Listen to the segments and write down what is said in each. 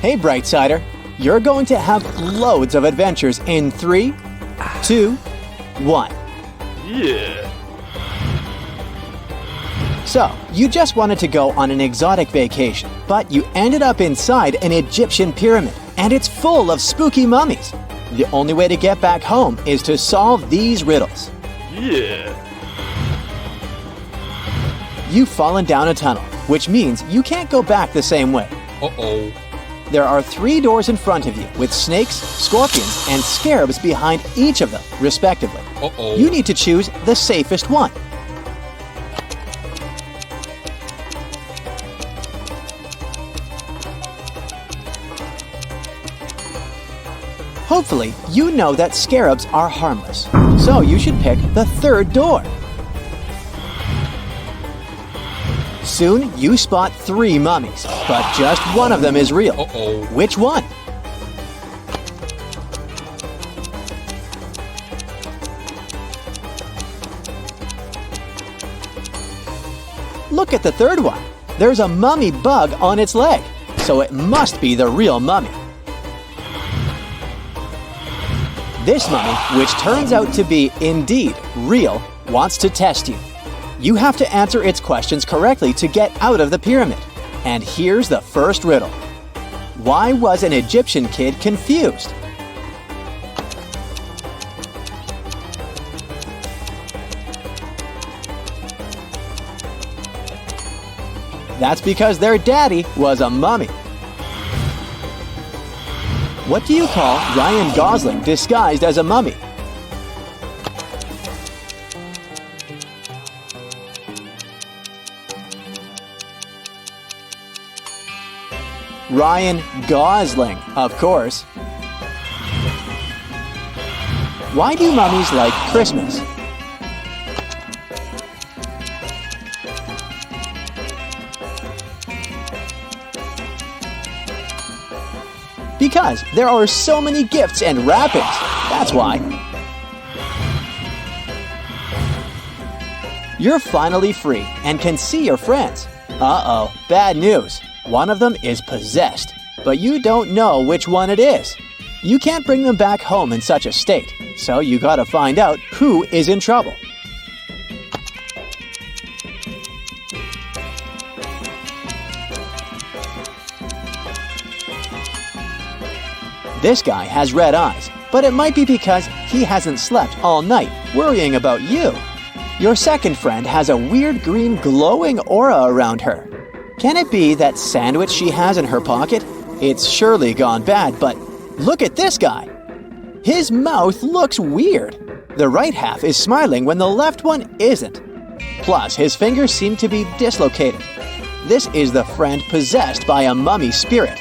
Hey, Brightsider, you're going to have loads of adventures in 3, 2, 1. Yeah. So, you just wanted to go on an exotic vacation, but you ended up inside an Egyptian pyramid, and it's full of spooky mummies. The only way to get back home is to solve these riddles. Yeah. You've fallen down a tunnel, which means you can't go back the same way. Uh-oh. There are 3 doors in front of you with snakes, scorpions, and scarabs behind each of them, respectively. Uh-oh. You need to choose the safest one. Hopefully, you know that scarabs are harmless, so you should pick the 3rd door. Soon, you spot 3 mummies, but just one of them is real. Uh-oh. Which one? Look at the 3rd one. There's a mummy bug on its leg, so it must be the real mummy. This mummy, which turns out to be indeed real, wants to test you. You have to answer its questions correctly to get out of the pyramid. And here's the first riddle. Why was an Egyptian kid confused? That's because their daddy was a mummy. What do you call Ryan Gosling disguised as a mummy? Ryan Gosling, of course. Why do mummies like Christmas? Because there are so many gifts and wrappings. That's why. You're finally free and can see your friends. Uh-oh, bad news. One of them is possessed, but you don't know which one it is. You can't bring them back home in such a state, so you gotta find out who is in trouble. This guy has red eyes, but it might be because he hasn't slept all night worrying about you. Your second friend has a weird green glowing aura around her. Can it be that sandwich she has in her pocket? It's surely gone bad, but look at this guy. His mouth looks weird. The right half is smiling when the left one isn't. Plus, his fingers seem to be dislocated. This is the friend possessed by a mummy spirit.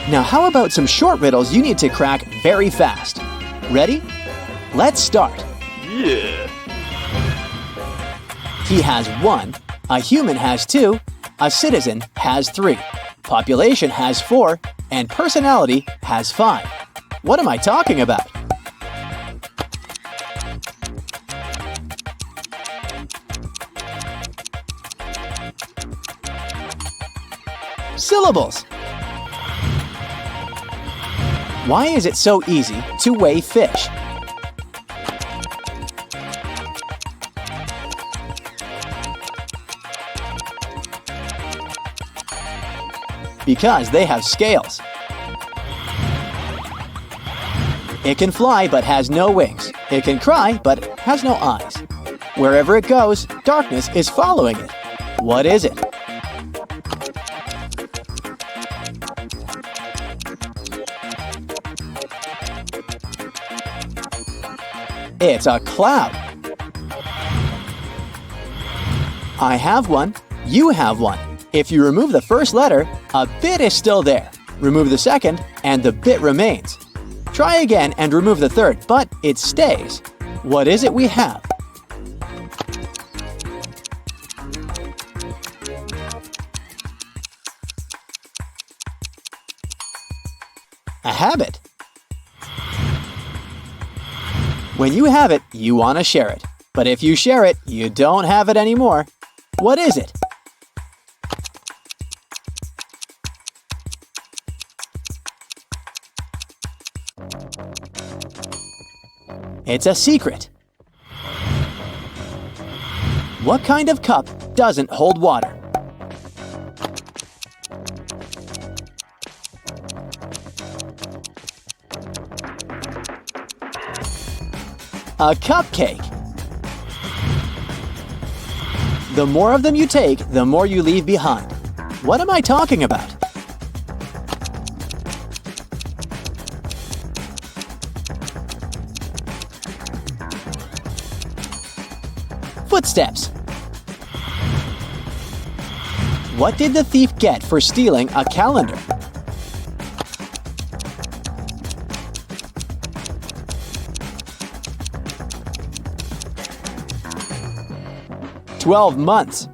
Now, how about some short riddles you need to crack very fast? Ready? Let's start. Yeah. He has 1, a human has 2, a citizen has 3, population has 4, and personality has 5. What am I talking about? Syllables. Why is it so easy to weigh fish? Because they have scales. It can fly but has no wings. It can cry but has no eyes. Wherever it goes, darkness is following it. What is it? It's a cloud. I have one. You have one. If you remove the first letter, a bit is still there. Remove the second, and the bit remains. Try again and remove the third, but it stays. What is it we have? A habit. When you have it, you want to share it. But if you share it, you don't have it anymore. What is it? It's a secret. What kind of cup doesn't hold water? A cupcake. The more of them you take, the more you leave behind. What am I talking about? Footsteps. What did the thief get for stealing a calendar? "12 months.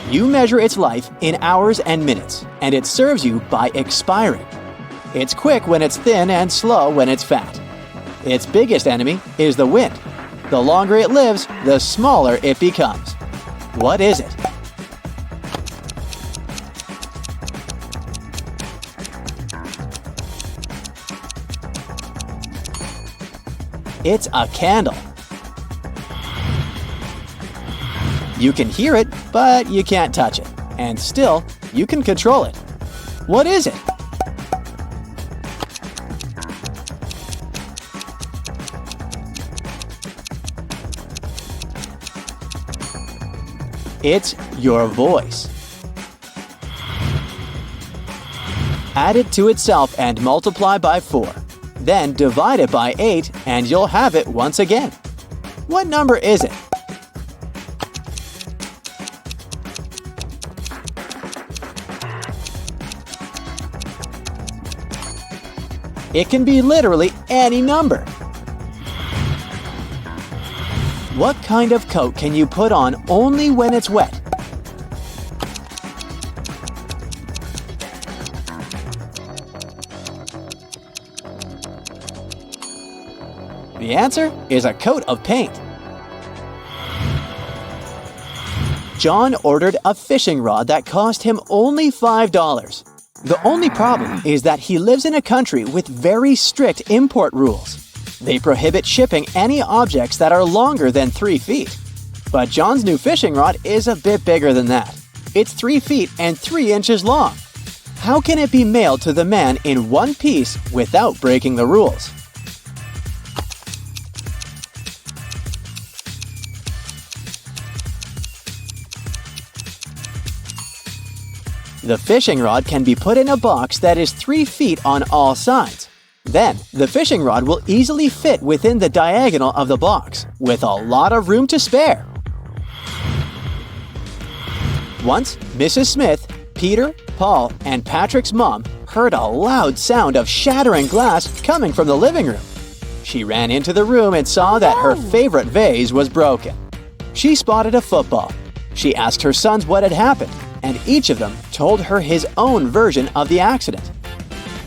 You measure its life in hours and minutes, and it serves you by expiring. It's quick when it's thin and slow when it's fat. Its biggest enemy is the wind. The longer it lives, the smaller it becomes. What is it?" It's a candle. You can hear it, but you can't touch it. And still, you can control it. What is it? It's your voice. Add it to itself and multiply by 4. Then divide it by 8 and you'll have it once again. What number is it? It can be literally any number. What kind of coat can you put on only when it's wet? The answer is a coat of paint. John ordered a fishing rod that cost him only $5. The only problem is that he lives in a country with very strict import rules. They prohibit shipping any objects that are longer than 3 feet. But John's new fishing rod is a bit bigger than that. It's 3 feet and 3 inches long. How can it be mailed to the man in one piece without breaking the rules? The fishing rod can be put in a box that is 3 feet on all sides. Then, the fishing rod will easily fit within the diagonal of the box, with a lot of room to spare. Once, Mrs. Smith, Peter, Paul, and Patrick's mom heard a loud sound of shattering glass coming from the living room. She ran into the room and saw that her favorite vase was broken. She spotted a football. She asked her sons what had happened, and each of them told her his own version of the accident.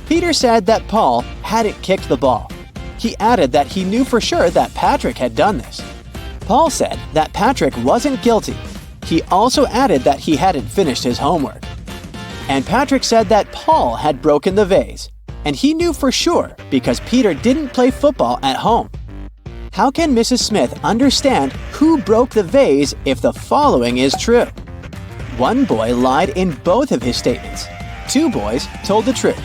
Peter said that Paul hadn't kicked the ball. He added that he knew for sure that Patrick had done this. Paul said that Patrick wasn't guilty. He also added that he hadn't finished his homework. And Patrick said that Paul had broken the vase, and he knew for sure because Peter didn't play football at home. How can Mrs. Smith understand who broke the vase if the following is true? One boy lied in both of his statements. 2 boys told the truth.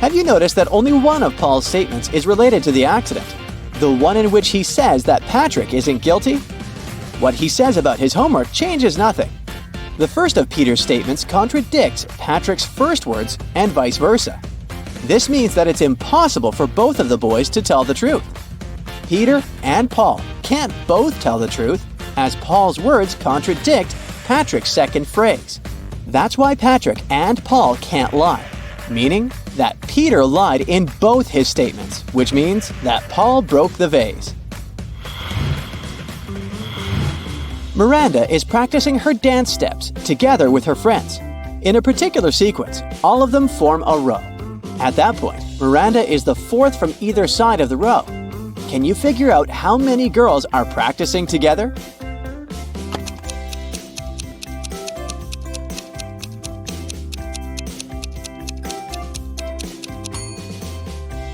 Have you noticed that only one of Paul's statements is related to the accident? The one in which he says that Patrick isn't guilty? What he says about his homework changes nothing. The first of Peter's statements contradicts Patrick's first words and vice versa. This means that it's impossible for both of the boys to tell the truth. Peter and Paul can't both tell the truth, as Paul's words contradict Patrick's second phrase. That's why Patrick and Paul can't lie, meaning that Peter lied in both his statements, which means that Paul broke the vase. Miranda is practicing her dance steps together with her friends. In a particular sequence, all of them form a row. At that point, Miranda is the 4th from either side of the row. Can you figure out how many girls are practicing together?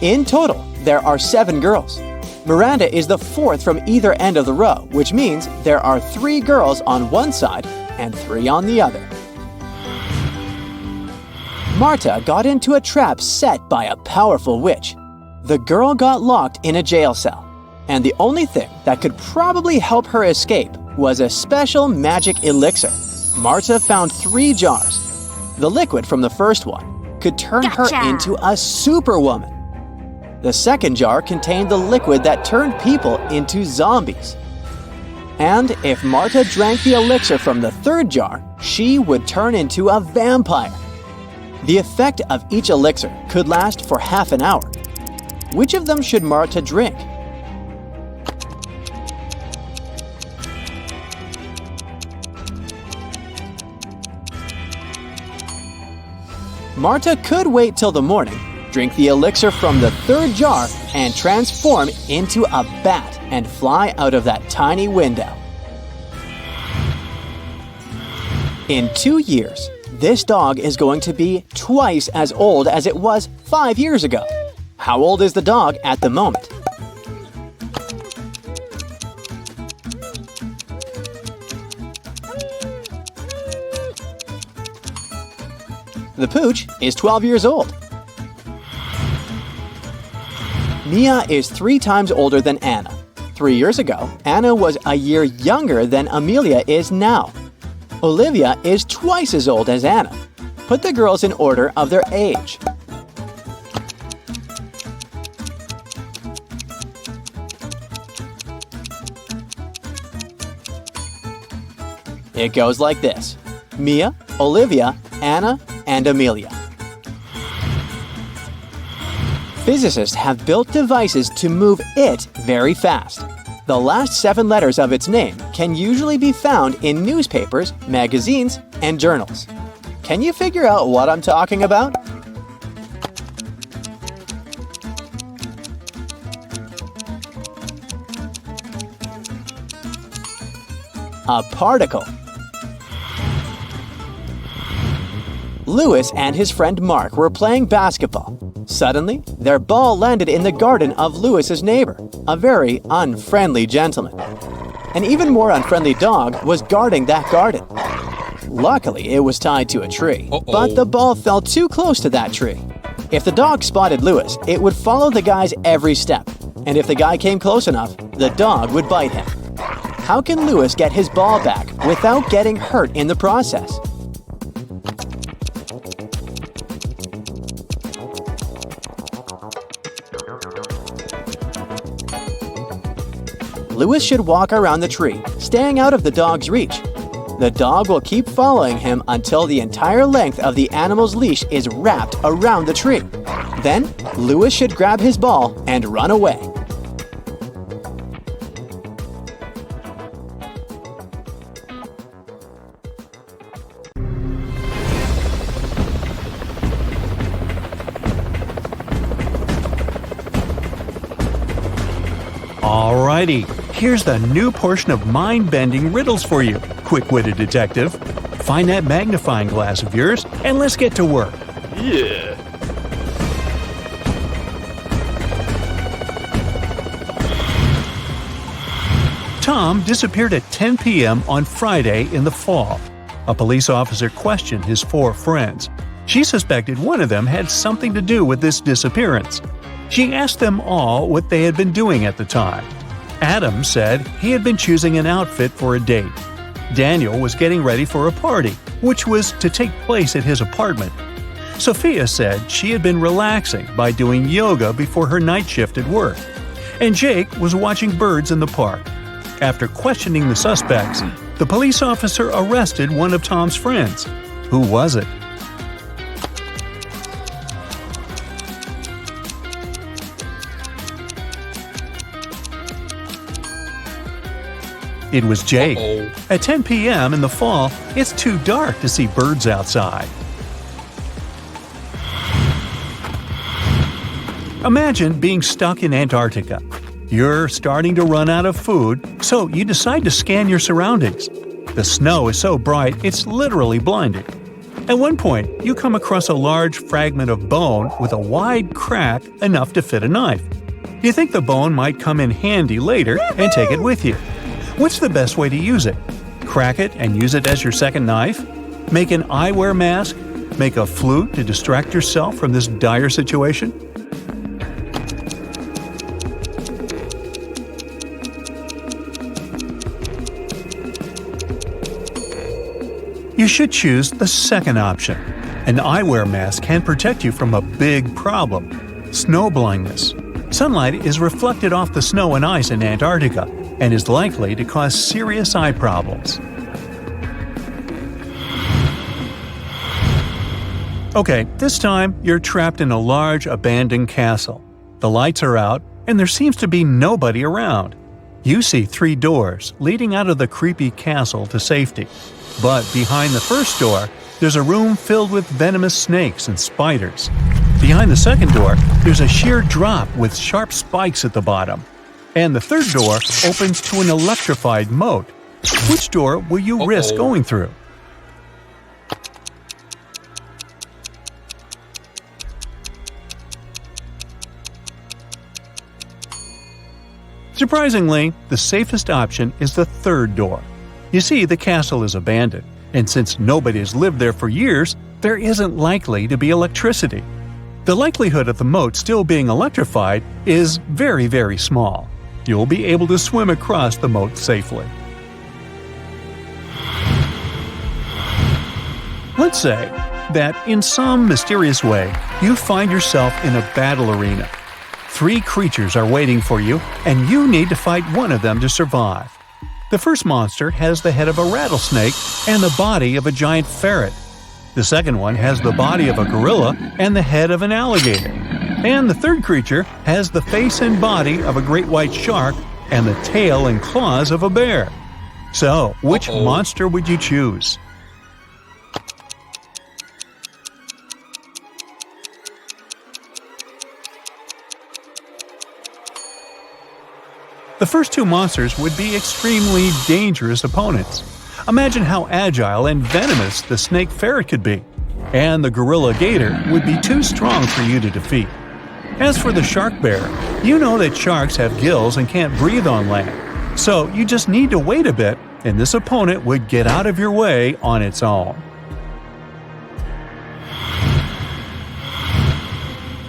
In total, there are 7 girls. Miranda is the 4th from either end of the row, which means there are 3 girls on one side and 3 on the other. Marta got into a trap set by a powerful witch. The girl got locked in a jail cell, and the only thing that could probably help her escape was a special magic elixir. Marta found 3 jars. The liquid from the first one could turn her into a superwoman. The second jar contained the liquid that turned people into zombies. And if Marta drank the elixir from the third jar, she would turn into a vampire. The effect of each elixir could last for half an hour. Which of them should Marta drink? Marta could wait till the morning, drink the elixir from the third jar, and transform into a bat and fly out of that tiny window. In 2 years, this dog is going to be twice as old as it was 5 years ago. How old is the dog at the moment? The pooch is 12 years old. Mia is 3 times older than Anna. 3 years ago, Anna was a year younger than Amelia is now. Olivia is twice as old as Anna. Put the girls in order of their age. It goes like this: Mia, Olivia, Anna, and Amelia. Physicists have built devices to move it very fast. The last 7 letters of its name can usually be found in newspapers, magazines, and journals. Can you figure out what I'm talking about? A particle. Lewis and his friend Mark were playing basketball. Suddenly, their ball landed in the garden of Lewis's neighbor, a very unfriendly gentleman. An even more unfriendly dog was guarding that garden. Luckily, it was tied to a tree, but the ball fell too close to that tree. If the dog spotted Lewis, it would follow the guy's every step, and if the guy came close enough, the dog would bite him. How can Lewis get his ball back without getting hurt in the process? Lewis should walk around the tree, staying out of the dog's reach. The dog will keep following him until the entire length of the animal's leash is wrapped around the tree. Then, Lewis should grab his ball and run away. Alrighty, here's the new portion of mind-bending riddles for you, quick-witted detective. Find that magnifying glass of yours, and let's get to work. Yeah. Tom disappeared at 10 p.m. on Friday in the fall. A police officer questioned his 4 friends. She suspected one of them had something to do with this disappearance. She asked them all what they had been doing at the time. Adam said he had been choosing an outfit for a date. Daniel was getting ready for a party, which was to take place at his apartment. Sophia said she had been relaxing by doing yoga before her night shift at work. And Jake was watching birds in the park. After questioning the suspects, the police officer arrested one of Tom's friends. Who was it? It was Jake. At 10 p.m. in the fall, it's too dark to see birds outside. Imagine being stuck in Antarctica. You're starting to run out of food, so you decide to scan your surroundings. The snow is so bright, it's literally blinding. At one point, you come across a large fragment of bone with a wide crack enough to fit a knife. You think the bone might come in handy later and take it with you. What's the best way to use it? Crack it and use it as your second knife? Make an eyewear mask? Make a flute to distract yourself from this dire situation? You should choose the second option. An eyewear mask can protect you from a big problem: snow blindness. Sunlight is reflected off the snow and ice in Antarctica and is likely to cause serious eye problems. Okay, this time you're trapped in a large abandoned castle. The lights are out, and there seems to be nobody around. You see 3 doors leading out of the creepy castle to safety. But behind the first door, there's a room filled with venomous snakes and spiders. Behind the second door, there's a sheer drop with sharp spikes at the bottom. And the third door opens to an electrified moat. Which door will you risk going through? Surprisingly, the safest option is the third door. You see, the castle is abandoned, and since nobody has lived there for years, there isn't likely to be electricity. The likelihood of the moat still being electrified is very, very small. You'll be able to swim across the moat safely. Let's say that in some mysterious way, you find yourself in a battle arena. 3 creatures are waiting for you, and you need to fight one of them to survive. The first monster has the head of a rattlesnake and the body of a giant ferret. The second one has the body of a gorilla and the head of an alligator. And the third creature has the face and body of a great white shark and the tail and claws of a bear. So, which monster would you choose? The first 2 monsters would be extremely dangerous opponents. Imagine how agile and venomous the snake ferret could be. And the gorilla gator would be too strong for you to defeat. As for the shark bear, you know that sharks have gills and can't breathe on land. So you just need to wait a bit, and this opponent would get out of your way on its own.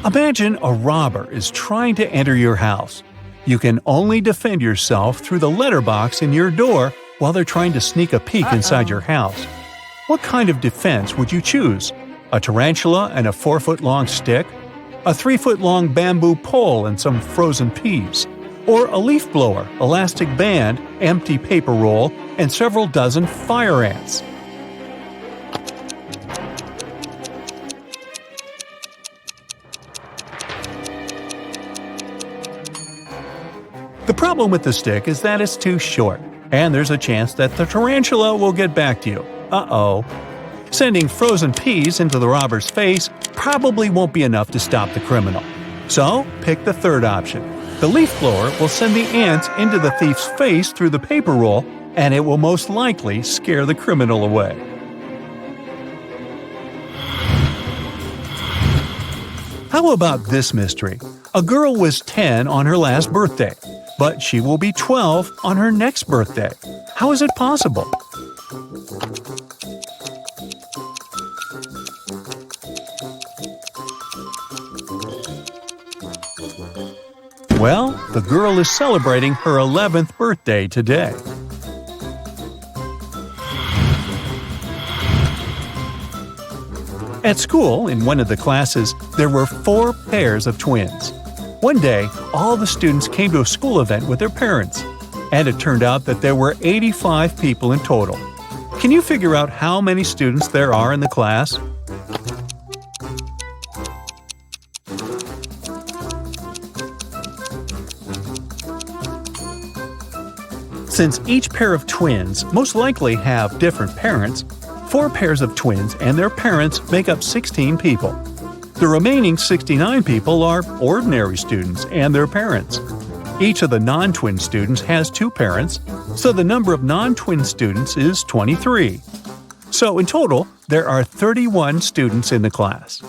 Imagine a robber is trying to enter your house. You can only defend yourself through the letterbox in your door while they're trying to sneak a peek inside your house. What kind of defense would you choose? A tarantula and a 4-foot-long stick? A 3-foot-long bamboo pole and some frozen peas? Or a leaf blower, elastic band, empty paper roll, and several dozen fire ants? The problem with the stick is that it's too short, and there's a chance that the tarantula will get back to you. Uh-oh. Sending frozen peas into the robber's face probably won't be enough to stop the criminal. So, pick the third option. The leaf blower will send the ants into the thief's face through the paper roll, and it will most likely scare the criminal away. How about this mystery? A girl was 10 on her last birthday, but she will be 12 on her next birthday. How is it possible? Well, the girl is celebrating her 11th birthday today. At school, in one of the classes, there were 4 pairs of twins. One day, all the students came to a school event with their parents, and it turned out that there were 85 people in total. Can you figure out how many students there are in the class? Since each pair of twins most likely have different parents, 4 pairs of twins and their parents make up 16 people. The remaining 69 people are ordinary students and their parents. Each of the non-twin students has 2 parents, so the number of non-twin students is 23. So in total, there are 31 students in the class.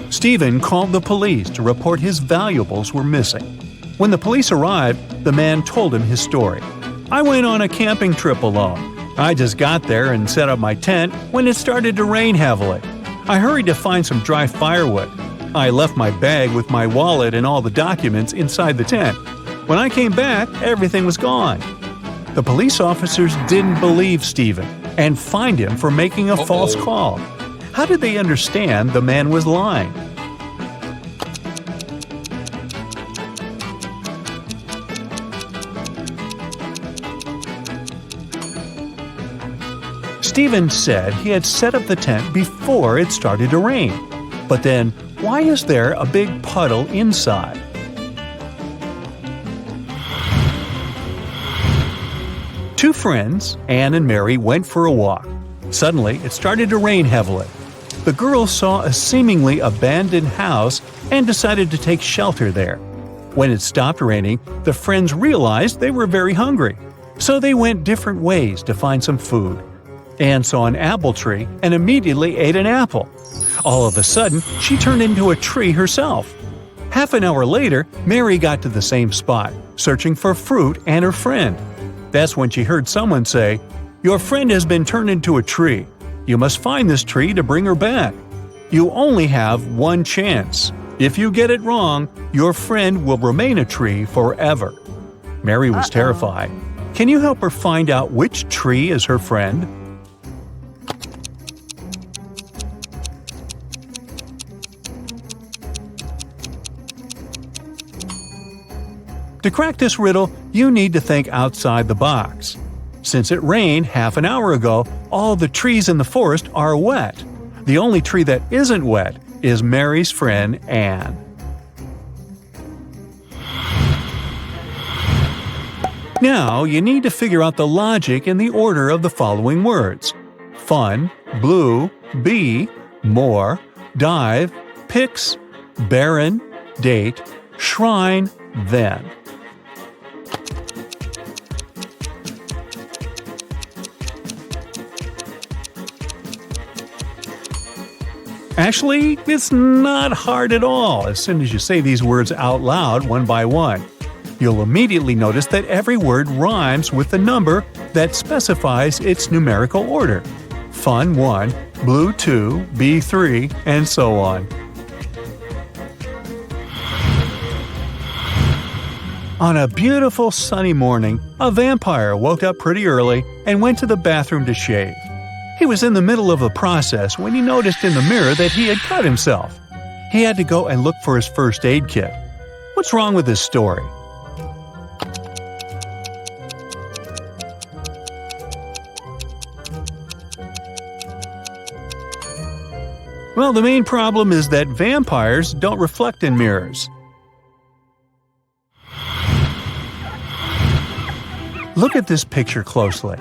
Stephen called the police to report his valuables were missing. When the police arrived, the man told him his story. "I went on a camping trip alone. I just got there and set up my tent when it started to rain heavily. I hurried to find some dry firewood. I left my bag with my wallet and all the documents inside the tent. When I came back, everything was gone." The police officers didn't believe Stephen and fined him for making a false call. How did they understand the man was lying? Stephen said he had set up the tent before it started to rain. But then, why is there a big puddle inside? Two friends, Anne and Mary, went for a walk. Suddenly, it started to rain heavily. The girls saw a seemingly abandoned house and decided to take shelter there. When it stopped raining, the friends realized they were very hungry. So they went different ways to find some food. Anne saw an apple tree and immediately ate an apple. All of a sudden, she turned into a tree herself. Half an hour later, Mary got to the same spot, searching for fruit and her friend. That's when she heard someone say, "Your friend has been turned into a tree. You must find this tree to bring her back. You only have one chance. If you get it wrong, your friend will remain a tree forever." Mary was terrified. Can you help her find out which tree is her friend? To crack this riddle, you need to think outside the box. Since it rained half an hour ago, all the trees in the forest are wet. The only tree that isn't wet is Mary's friend Anne. Now, you need to figure out the logic in the order of the following words: fun, blue, bee, more, dive, pix, barren, date, shrine, then. Actually, it's not hard at all as soon as you say these words out loud one by one. You'll immediately notice that every word rhymes with the number that specifies its numerical order. Fun 1, blue 2, bee 3, and so on. On a beautiful sunny morning, a vampire woke up pretty early and went to the bathroom to shave. He was in the middle of the process when he noticed in the mirror that he had cut himself. He had to go and look for his first aid kit. What's wrong with this story? Well, the main problem is that vampires don't reflect in mirrors. Look at this picture closely.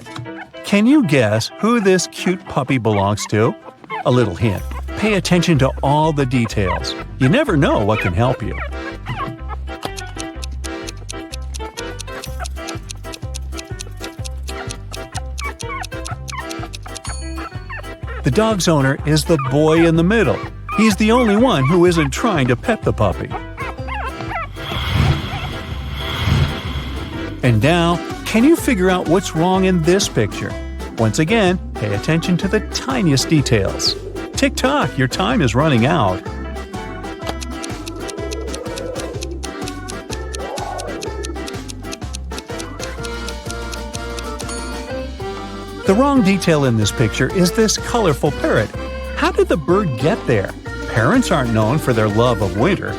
Can you guess who this cute puppy belongs to? A little hint. Pay attention to all the details. You never know what can help you. The dog's owner is the boy in the middle. He's the only one who isn't trying to pet the puppy. And now, can you figure out what's wrong in this picture? Once again, pay attention to the tiniest details. Tick-tock, your time is running out. The wrong detail in this picture is this colorful parrot. How did the bird get there? Parrots aren't known for their love of winter.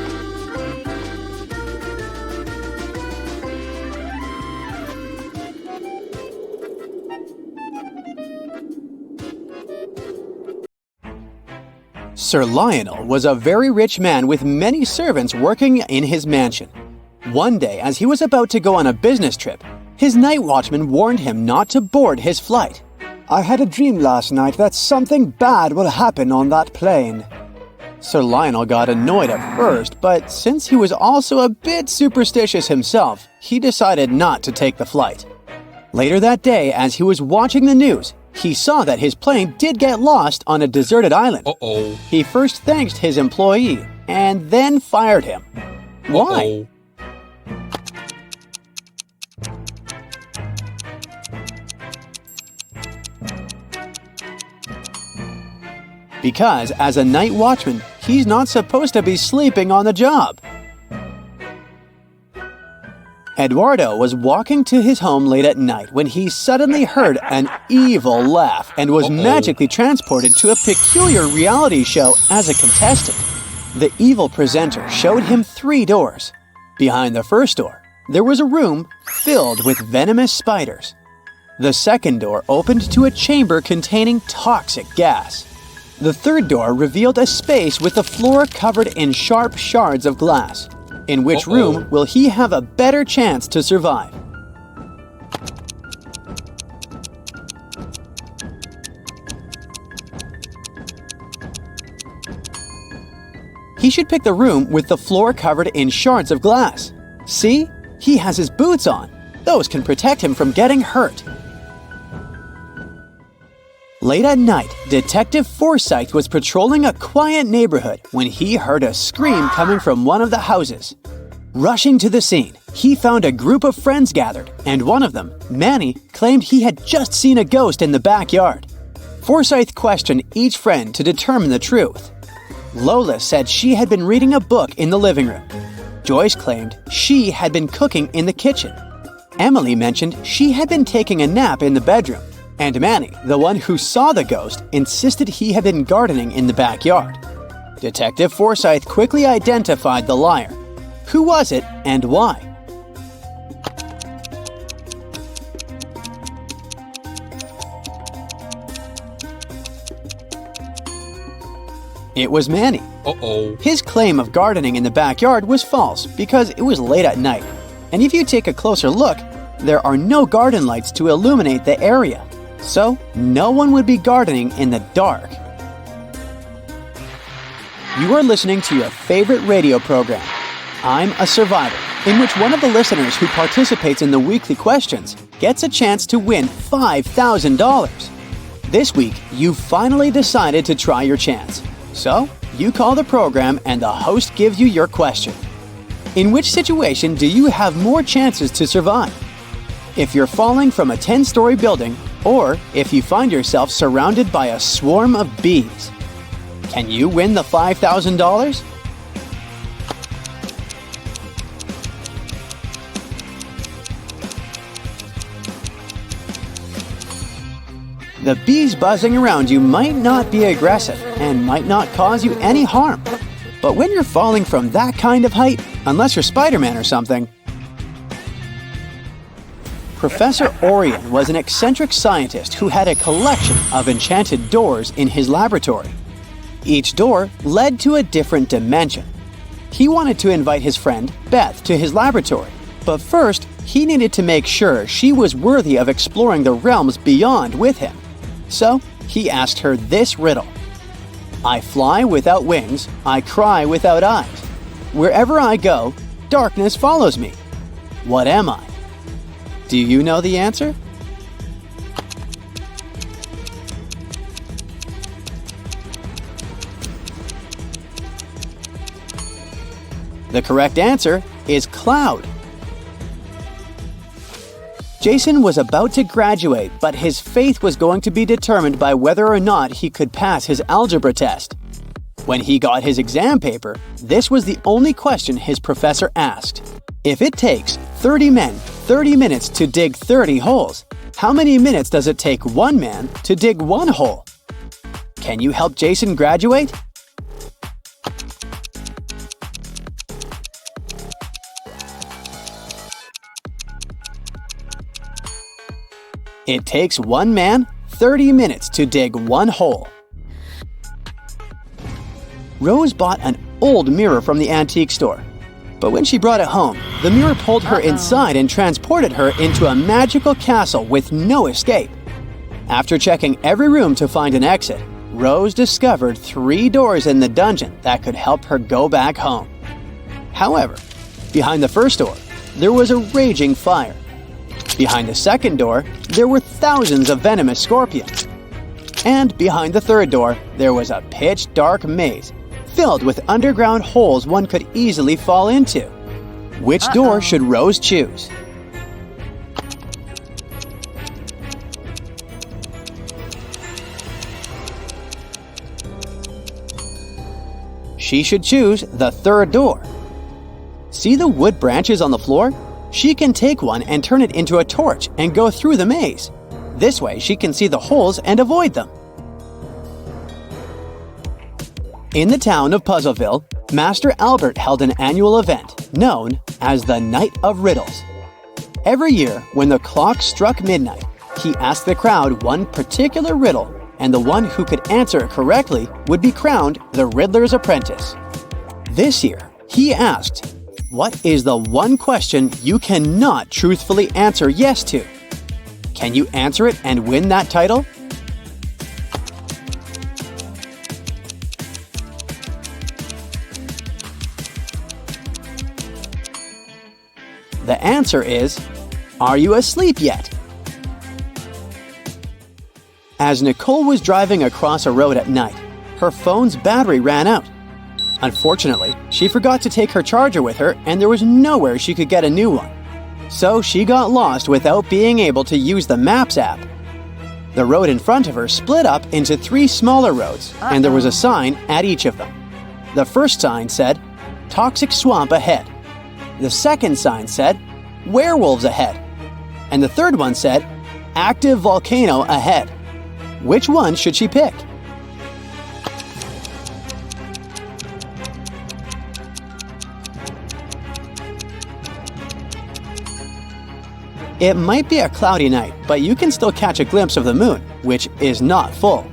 Sir Lionel was a very rich man with many servants working in his mansion. One day, as he was about to go on a business trip, his night watchman warned him not to board his flight. "I had a dream last night that something bad will happen on that plane." Sir Lionel got annoyed at first, but since he was also a bit superstitious himself, he decided not to take the flight. Later that day, as he was watching the news, he saw that his plane did get lost on a deserted island. Uh-oh. He first thanked his employee and then fired him. Why? Uh-oh. Because as a night watchman, he's not supposed to be sleeping on the job. Eduardo was walking to his home late at night when he suddenly heard an evil laugh and was magically transported to a peculiar reality show as a contestant. The evil presenter showed him 3 doors. Behind the first door, there was a room filled with venomous spiders. The second door opened to a chamber containing toxic gas. The third door revealed a space with the floor covered in sharp shards of glass. In which room will he have a better chance to survive? He should pick the room with the floor covered in shards of glass. See? He has his boots on. Those can protect him from getting hurt. Late at night, Detective Forsyth was patrolling a quiet neighborhood when he heard a scream coming from one of the houses. Rushing to the scene, he found a group of friends gathered, and one of them, Manny, claimed he had just seen a ghost in the backyard. Forsyth questioned each friend to determine the truth. Lola said she had been reading a book in the living room. Joyce claimed she had been cooking in the kitchen. Emily mentioned she had been taking a nap in the bedroom. And Manny, the one who saw the ghost, insisted he had been gardening in the backyard. Detective Forsyth quickly identified the liar. Who was it and why? It was Manny. Uh-oh. His claim of gardening in the backyard was false because it was late at night. And if you take a closer look, there are no garden lights to illuminate the area. So, no one would be gardening in the dark. You are listening to your favorite radio program, I'm a Survivor, in which one of the listeners who participates in the weekly questions gets a chance to win $5,000. This week, you finally decided to try your chance. So, you call the program and the host gives you your question. In which situation do you have more chances to survive? If you're falling from a 10-story building, or if you find yourself surrounded by a swarm of bees. Can you win the $5,000? The bees buzzing around you might not be aggressive and might not cause you any harm. But when you're falling from that kind of height, unless you're Spider-Man or something, Professor Orion was an eccentric scientist who had a collection of enchanted doors in his laboratory. Each door led to a different dimension. He wanted to invite his friend, Beth, to his laboratory, but first, he needed to make sure she was worthy of exploring the realms beyond with him. So, he asked her this riddle. I fly without wings, I cry without eyes. Wherever I go, darkness follows me. What am I? Do you know the answer? The correct answer is cloud. Jason was about to graduate, but his faith was going to be determined by whether or not he could pass his algebra test. When he got his exam paper, this was the only question his professor asked. If it takes 30 men 30 minutes to dig 30 holes, how many minutes does it take one man to dig one hole? Can you help Jason graduate? It takes one man 30 minutes to dig one hole. Rose bought an old mirror from the antique store. But when she brought it home, the mirror pulled her inside and transported her into a magical castle with no escape. After checking every room to find an exit, Rose discovered 3 doors in the dungeon that could help her go back home. However, behind the first door, there was a raging fire. Behind the second door, there were thousands of venomous scorpions. And behind the third door, there was a pitch-dark maze filled with underground holes one could easily fall into. Which door should Rose choose? She should choose the third door. See the wood branches on the floor? She can take one and turn it into a torch and go through the maze. This way she can see the holes and avoid them. In the town of Puzzleville, Master Albert held an annual event known as the Night of Riddles. Every year, when the clock struck midnight, he asked the crowd one particular riddle, and the one who could answer it correctly would be crowned the Riddler's Apprentice. This year, he asked, "What is the one question you cannot truthfully answer yes to?" Can you answer it and win that title? The answer is, are you asleep yet? As Nicole was driving across a road at night, her phone's battery ran out. Unfortunately, she forgot to take her charger with her and there was nowhere she could get a new one. So she got lost without being able to use the Maps app. The road in front of her split up into 3 smaller roads, and there was a sign at each of them. The first sign said, "Toxic swamp ahead." The second sign said, "Werewolves ahead." And the third one said, "Active volcano ahead." Which one should she pick? It might be a cloudy night, but you can still catch a glimpse of the moon, which is not full.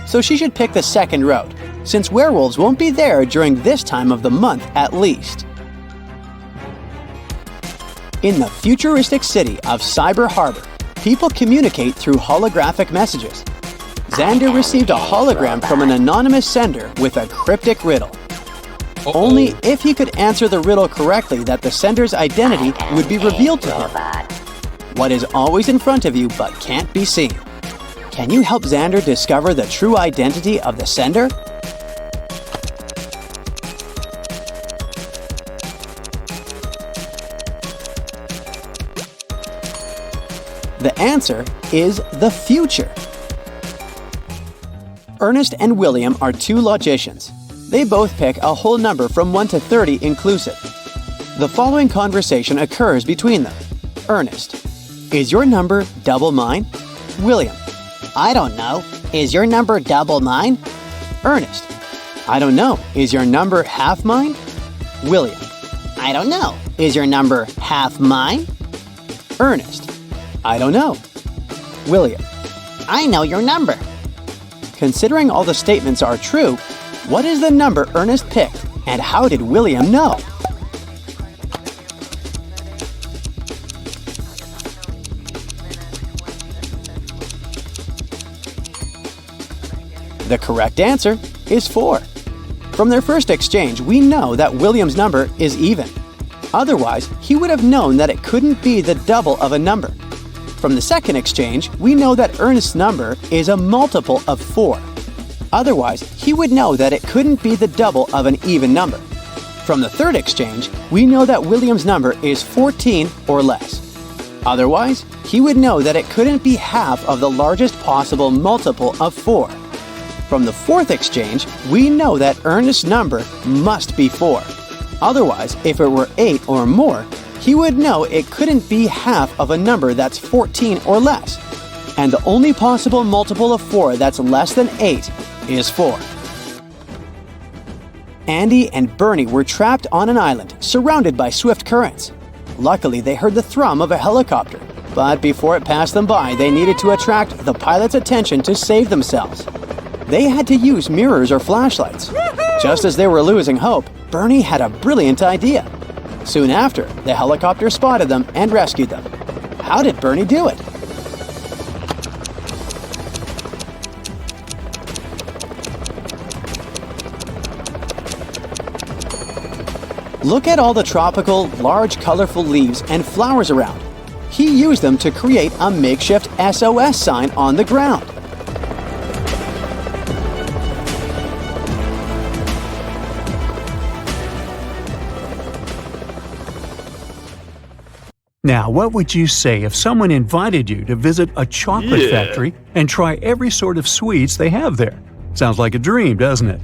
So she should pick the second road, since werewolves won't be there during this time of the month at least. In the futuristic city of Cyber Harbor, people communicate through holographic messages. Xander received a hologram from an anonymous sender with a cryptic riddle. Only if he could answer the riddle correctly that the sender's identity would be revealed to him. What is always in front of you but can't be seen? Can you help Xander discover the true identity of the sender? The answer is the future. Ernest and William are 2 logicians. They both pick a whole number from 1 to 30 inclusive. The following conversation occurs between them. Ernest: "Is your number double mine?" William: "I don't know. Is your number double mine?" Ernest: "I don't know. Is your number half mine?" William: "I don't know. Is your number half mine?" Ernest: "I don't know." William: "I know your number." Considering all the statements are true, what is the number Ernest picked, and how did William know? The correct answer is 4. From their first exchange, we know that William's number is even. Otherwise, he would have known that it couldn't be the double of a number. From the second exchange, we know that Ernest's number is a multiple of 4. Otherwise, he would know that it couldn't be the double of an even number. From the third exchange, we know that William's number is 14 or less. Otherwise, he would know that it couldn't be half of the largest possible multiple of 4. From the fourth exchange, we know that Ernest's number must be 4. Otherwise, if it were 8 or more, he would know it couldn't be half of a number that's 14 or less. And the only possible multiple of 4 that's less than 8 is 4. Andy and Bernie were trapped on an island surrounded by swift currents. Luckily, they heard the thrum of a helicopter, but before it passed them by, they needed to attract the pilot's attention to save themselves. They had to use mirrors or flashlights. Just as they were losing hope, Bernie had a brilliant idea. Soon after, the helicopter spotted them and rescued them. How did Bernie do it? Look at all the tropical, large, colorful leaves and flowers around. He used them to create a makeshift SOS sign on the ground. Now, what would you say if someone invited you to visit a chocolate factory and try every sort of sweets they have there? Sounds like a dream, doesn't it?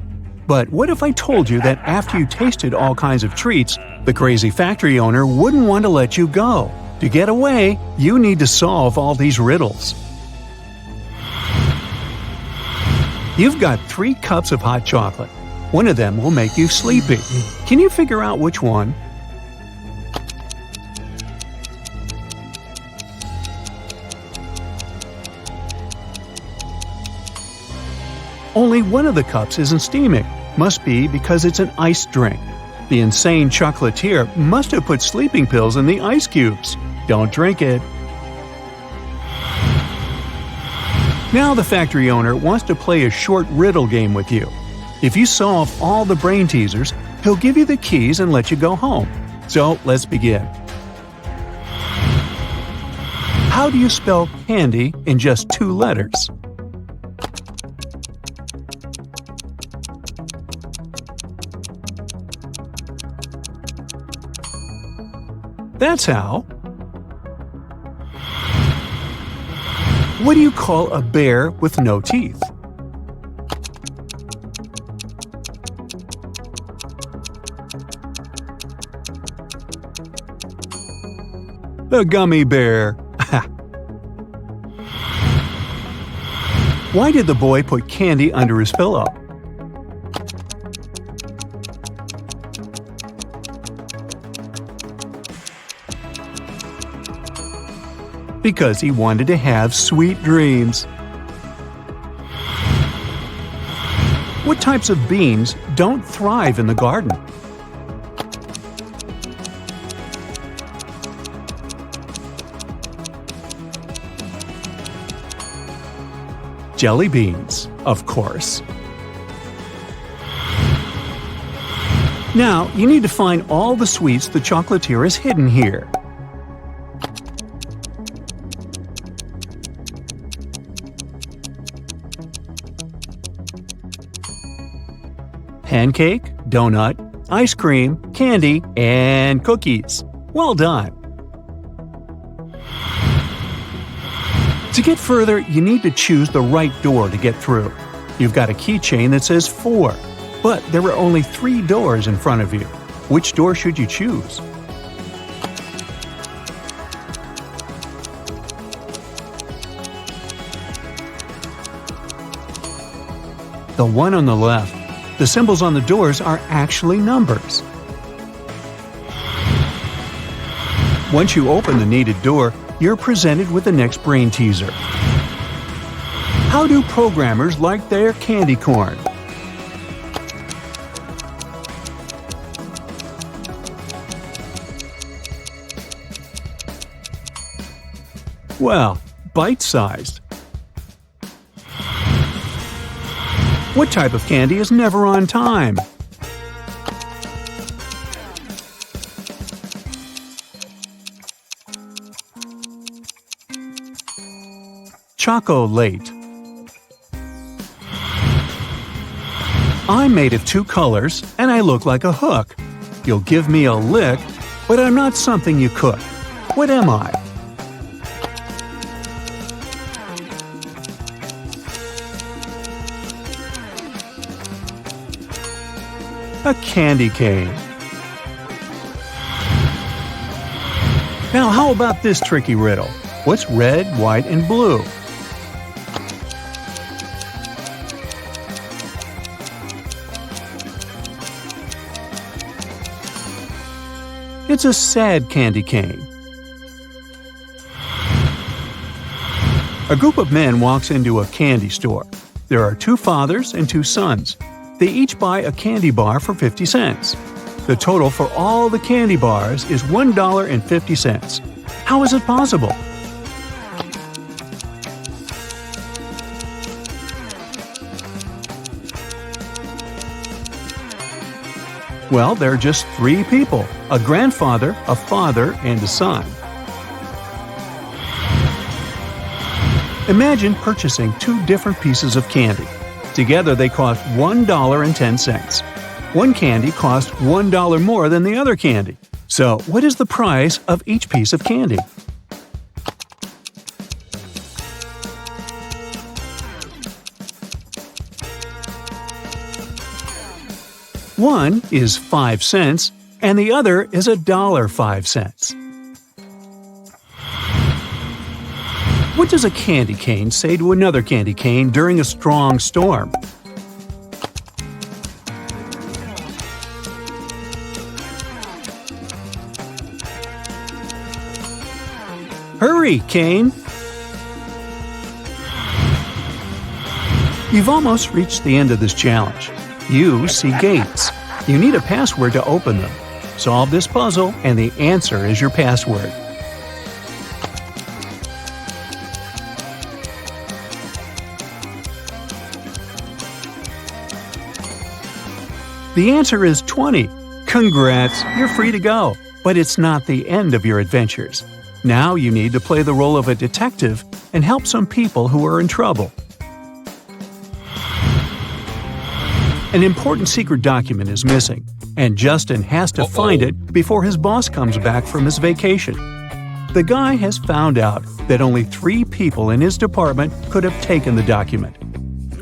But what if I told you that after you tasted all kinds of treats, the crazy factory owner wouldn't want to let you go? To get away, you need to solve all these riddles. You've got 3 cups of hot chocolate. One of them will make you sleepy. Can you figure out which one? Only one of the cups isn't steaming. Must be because it's an iced drink. The insane chocolatier must have put sleeping pills in the ice cubes. Don't drink it. Now the factory owner wants to play a short riddle game with you. If you solve all the brain teasers, he'll give you the keys and let you go home. So let's begin. How do you spell candy in just 2 letters? That's how. What do you call a bear with no teeth? The gummy bear. Why did the boy put candy under his pillow? Because he wanted to have sweet dreams. What types of beans don't thrive in the garden? Jelly beans, of course. Now, you need to find all the sweets the chocolatier has hidden here. Pancake, donut, ice cream, candy, and cookies. Well done! To get further, you need to choose the right door to get through. You've got a keychain that says 4, but there are only 3 doors in front of you. Which door should you choose? The one on the left. The symbols on the doors are actually numbers. Once you open the needed door, you're presented with the next brain teaser. How do programmers like their candy corn? Well, bite-sized. What type of candy is never on time? Chocolate. I'm made of 2 colors, and I look like a hook. You'll give me a lick, but I'm not something you cook. What am I? A candy cane. Now how about this tricky riddle? What's red, white, and blue? It's a sad candy cane. A group of men walks into a candy store. There are 2 fathers and 2 sons. They each buy a candy bar for 50 cents. The total for all the candy bars is $1.50. How is it possible? Well, there are just 3 people, a grandfather, a father, and a son. Imagine purchasing two different pieces of candy. Together they cost $1.10. One candy costs $1 more than the other candy. So, what is the price of each piece of candy? One is 5 cents and the other is $1.05. What does a candy cane say to another candy cane during a strong storm? Hurry, Cane! You've almost reached the end of this challenge. You see gates. You need a password to open them. Solve this puzzle and the answer is your password. The answer is 20. Congrats, you're free to go. But it's not the end of your adventures. Now you need to play the role of a detective and help some people who are in trouble. An important secret document is missing, and Justin has to find it before his boss comes back from his vacation. The guy has found out that only 3 people in his department could have taken the document.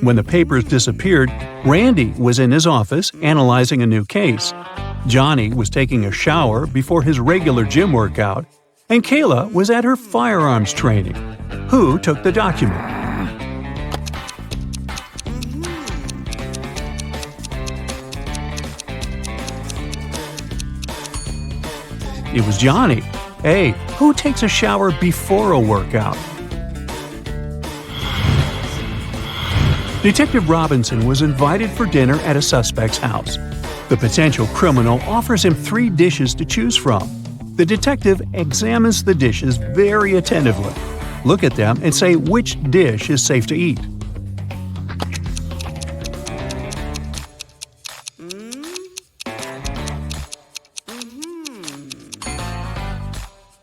When the papers disappeared, Randy was in his office analyzing a new case. Johnny was taking a shower before his regular gym workout, and Kayla was at her firearms training. Who took the document? It was Johnny. Hey, who takes a shower before a workout? Detective Robinson was invited for dinner at a suspect's house. The potential criminal offers him 3 dishes to choose from. The detective examines the dishes very attentively. Look at them and say which dish is safe to eat.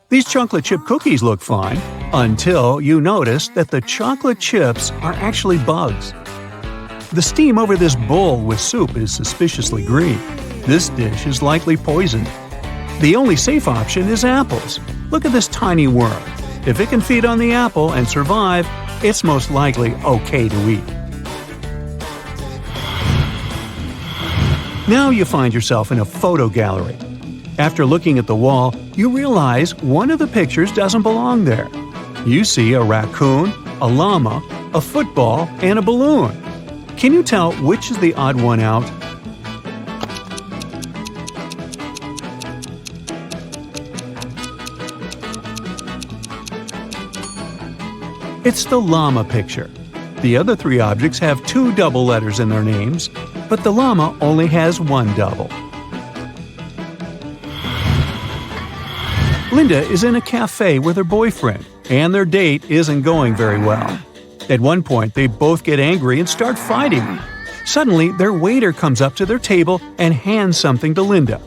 These chocolate chip cookies look fine, until you notice that the chocolate chips are actually bugs. The steam over this bowl with soup is suspiciously green. This dish is likely poisoned. The only safe option is apples. Look at this tiny worm. If it can feed on the apple and survive, it's most likely okay to eat. Now you find yourself in a photo gallery. After looking at the wall, you realize one of the pictures doesn't belong there. You see a raccoon, a llama, a football, and a balloon. Can you tell which is the odd one out? It's the llama picture. The other 3 objects have 2 double letters in their names, but the llama only has 1 double. Linda is in a cafe with her boyfriend, and their date isn't going very well. At one point, they both get angry and start fighting. Suddenly, their waiter comes up to their table and hands something to Linda.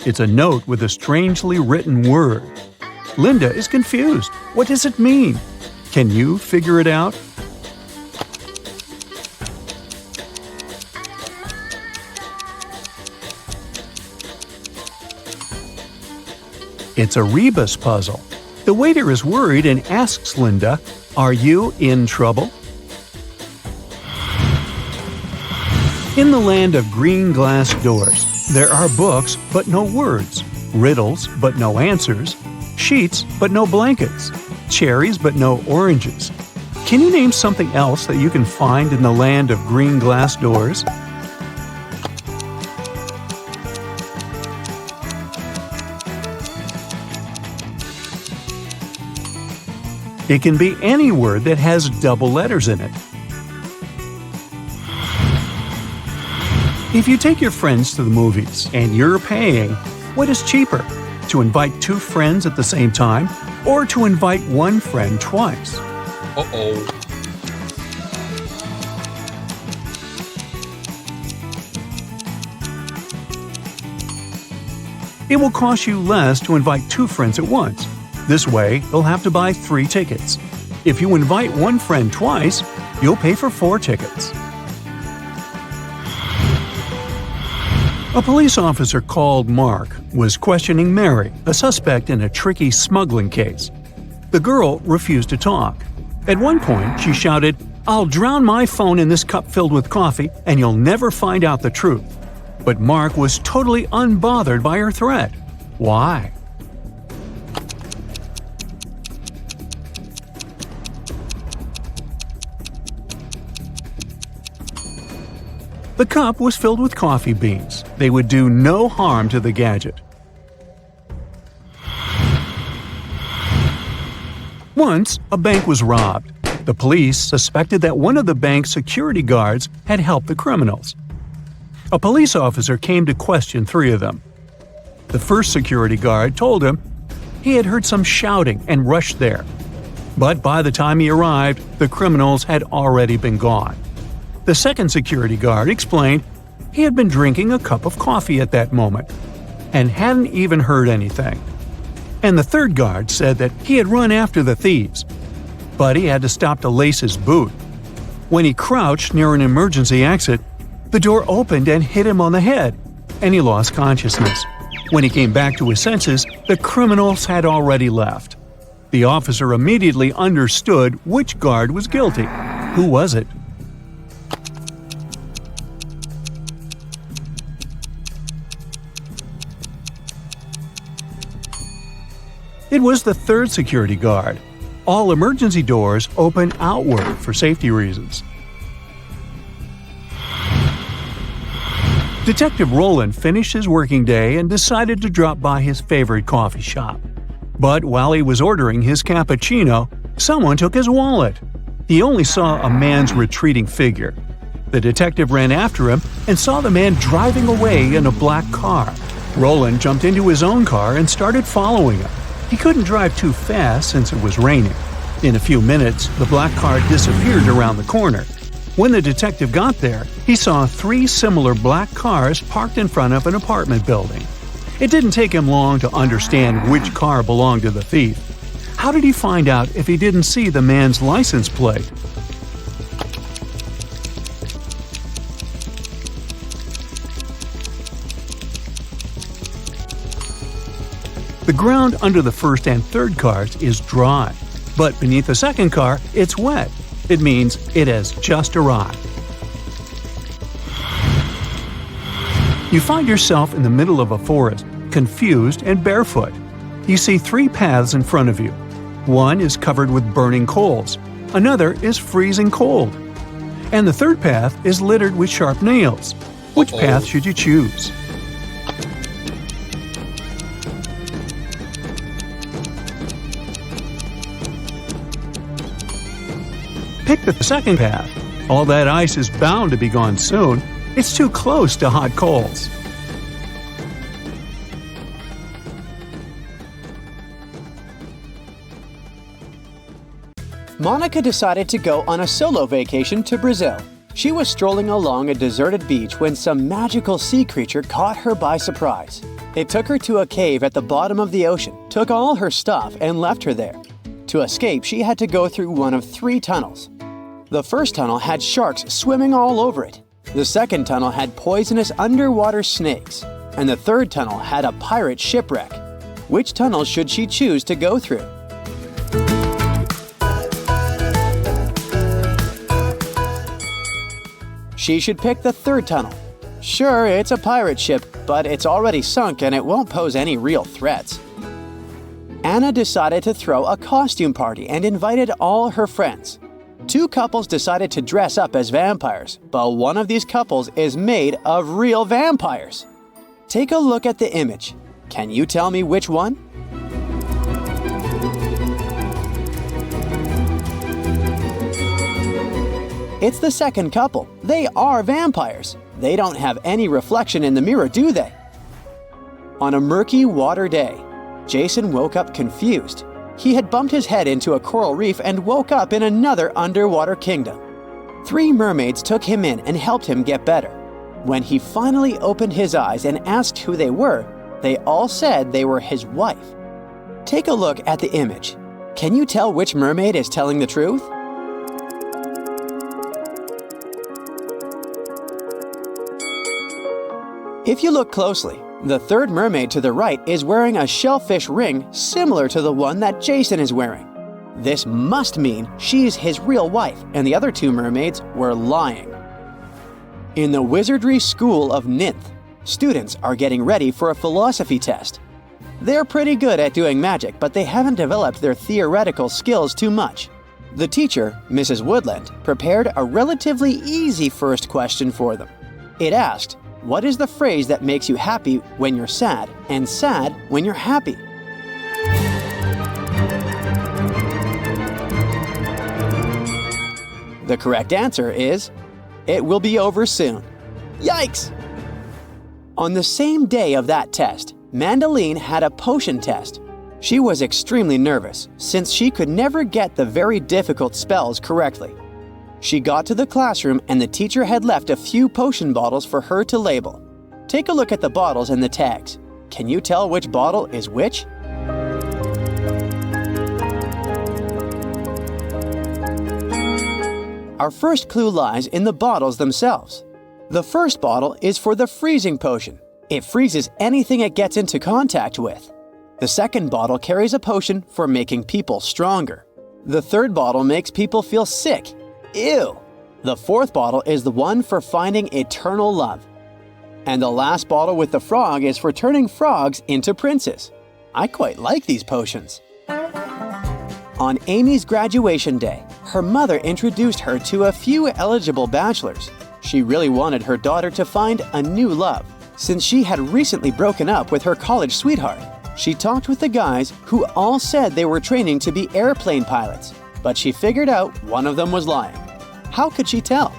It's a note with a strangely written word. Linda is confused. What does it mean? Can you figure it out? It's a rebus puzzle. The waiter is worried and asks Linda, "Are you in trouble?" In the land of green glass doors, there are books but no words, riddles but no answers, sheets but no blankets, cherries but no oranges. Can you name something else that you can find in the land of green glass doors? It can be any word that has double letters in it. If you take your friends to the movies and you're paying, what is cheaper? To invite 2 friends at the same time or to invite 1 friend twice? It will cost you less to invite 2 friends at once. This way, you'll have to buy 3 tickets. If you invite one friend twice, you'll pay for 4 tickets. A police officer called Mark was questioning Mary, a suspect in a tricky smuggling case. The girl refused to talk. At one point, she shouted, "I'll drown my phone in this cup filled with coffee, and you'll never find out the truth." But Mark was totally unbothered by her threat. Why? The cup was filled with coffee beans. They would do no harm to the gadget. Once, a bank was robbed. The police suspected that one of the bank's security guards had helped the criminals. A police officer came to question 3 of them. The first security guard told him he had heard some shouting and rushed there. But by the time he arrived, the criminals had already been gone. The second security guard explained he had been drinking a cup of coffee at that moment and hadn't even heard anything. And the third guard said that he had run after the thieves, but he had to stop to lace his boot. When he crouched near an emergency exit, the door opened and hit him on the head, and he lost consciousness. When he came back to his senses, the criminals had already left. The officer immediately understood which guard was guilty. Who was it? It was the third security guard. All emergency doors open outward for safety reasons. Detective Roland finished his working day and decided to drop by his favorite coffee shop. But while he was ordering his cappuccino, someone took his wallet. He only saw a man's retreating figure. The detective ran after him and saw the man driving away in a black car. Roland jumped into his own car and started following him. He couldn't drive too fast since it was raining. In a few minutes, the black car disappeared around the corner. When the detective got there, he saw 3 similar black cars parked in front of an apartment building. It didn't take him long to understand which car belonged to the thief. How did he find out if he didn't see the man's license plate? The ground under the first and third cars is dry, but beneath the second car, it's wet. It means it has just arrived. You find yourself in the middle of a forest, confused and barefoot. You see 3 paths in front of you. One is covered with burning coals, another is freezing cold, and the third path is littered with sharp nails. Which path should you choose? Pick the second path. All that ice is bound to be gone soon. It's too close to hot coals. Monica decided to go on a solo vacation to Brazil. She was strolling along a deserted beach when some magical sea creature caught her by surprise. It took her to a cave at the bottom of the ocean, took all her stuff, and left her there. To escape, she had to go through one of 3 tunnels. The first tunnel had sharks swimming all over it. The second tunnel had poisonous underwater snakes. And the third tunnel had a pirate shipwreck. Which tunnel should she choose to go through? She should pick the third tunnel. Sure, it's a pirate ship, but it's already sunk and it won't pose any real threats. Anna decided to throw a costume party and invited all her friends. 2 couples decided to dress up as vampires, but one of these couples is made of real vampires. Take a look at the image. Can you tell me which one? It's the second couple. They are vampires. They don't have any reflection in the mirror, do they? On a murky water day, Jason woke up confused. He had bumped his head into a coral reef and woke up in another underwater kingdom. 3 mermaids took him in and helped him get better. When he finally opened his eyes and asked who they were, they all said they were his wife. Take a look at the image. Can you tell which mermaid is telling the truth? If you look closely, the third mermaid to the right is wearing a shellfish ring similar to the one that Jason is wearing. This must mean she's his real wife and the other two mermaids were lying. In the Wizardry School of Ninth, students are getting ready for a philosophy test. They're pretty good at doing magic, but they haven't developed their theoretical skills too much. The teacher, Mrs. Woodland, prepared a relatively easy first question for them. It asked, "What is the phrase that makes you happy when you're sad and sad when you're happy?" The correct answer is, "It will be over soon." Yikes! On the same day of that test, Mandeline had a potion test. She was extremely nervous since she could never get the very difficult spells correctly. She got to the classroom and the teacher had left a few potion bottles for her to label. Take a look at the bottles and the tags. Can you tell which bottle is which? Our first clue lies in the bottles themselves. The first bottle is for the freezing potion. It freezes anything it gets into contact with. The second bottle carries a potion for making people stronger. The third bottle makes people feel sick. Ew! The fourth bottle is the one for finding eternal love. And the last bottle with the frog is for turning frogs into princes. I quite like these potions. On Amy's graduation day, her mother introduced her to a few eligible bachelors. She really wanted her daughter to find a new love, since she had recently broken up with her college sweetheart. She talked with the guys who all said they were training to be airplane pilots, but she figured out one of them was lying. How could she tell?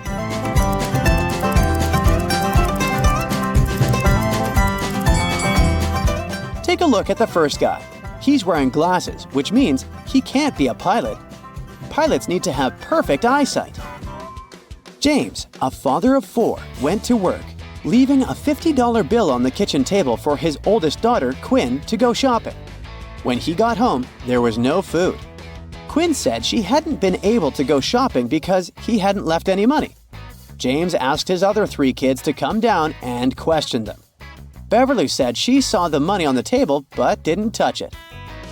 Take a look at the first guy. He's wearing glasses, which means he can't be a pilot. Pilots need to have perfect eyesight. James, a father of 4, went to work, leaving a $50 bill on the kitchen table for his oldest daughter, Quinn, to go shopping. When he got home, there was no food. Quinn said she hadn't been able to go shopping because he hadn't left any money. James asked his other 3 kids to come down and question them. Beverly said she saw the money on the table but didn't touch it.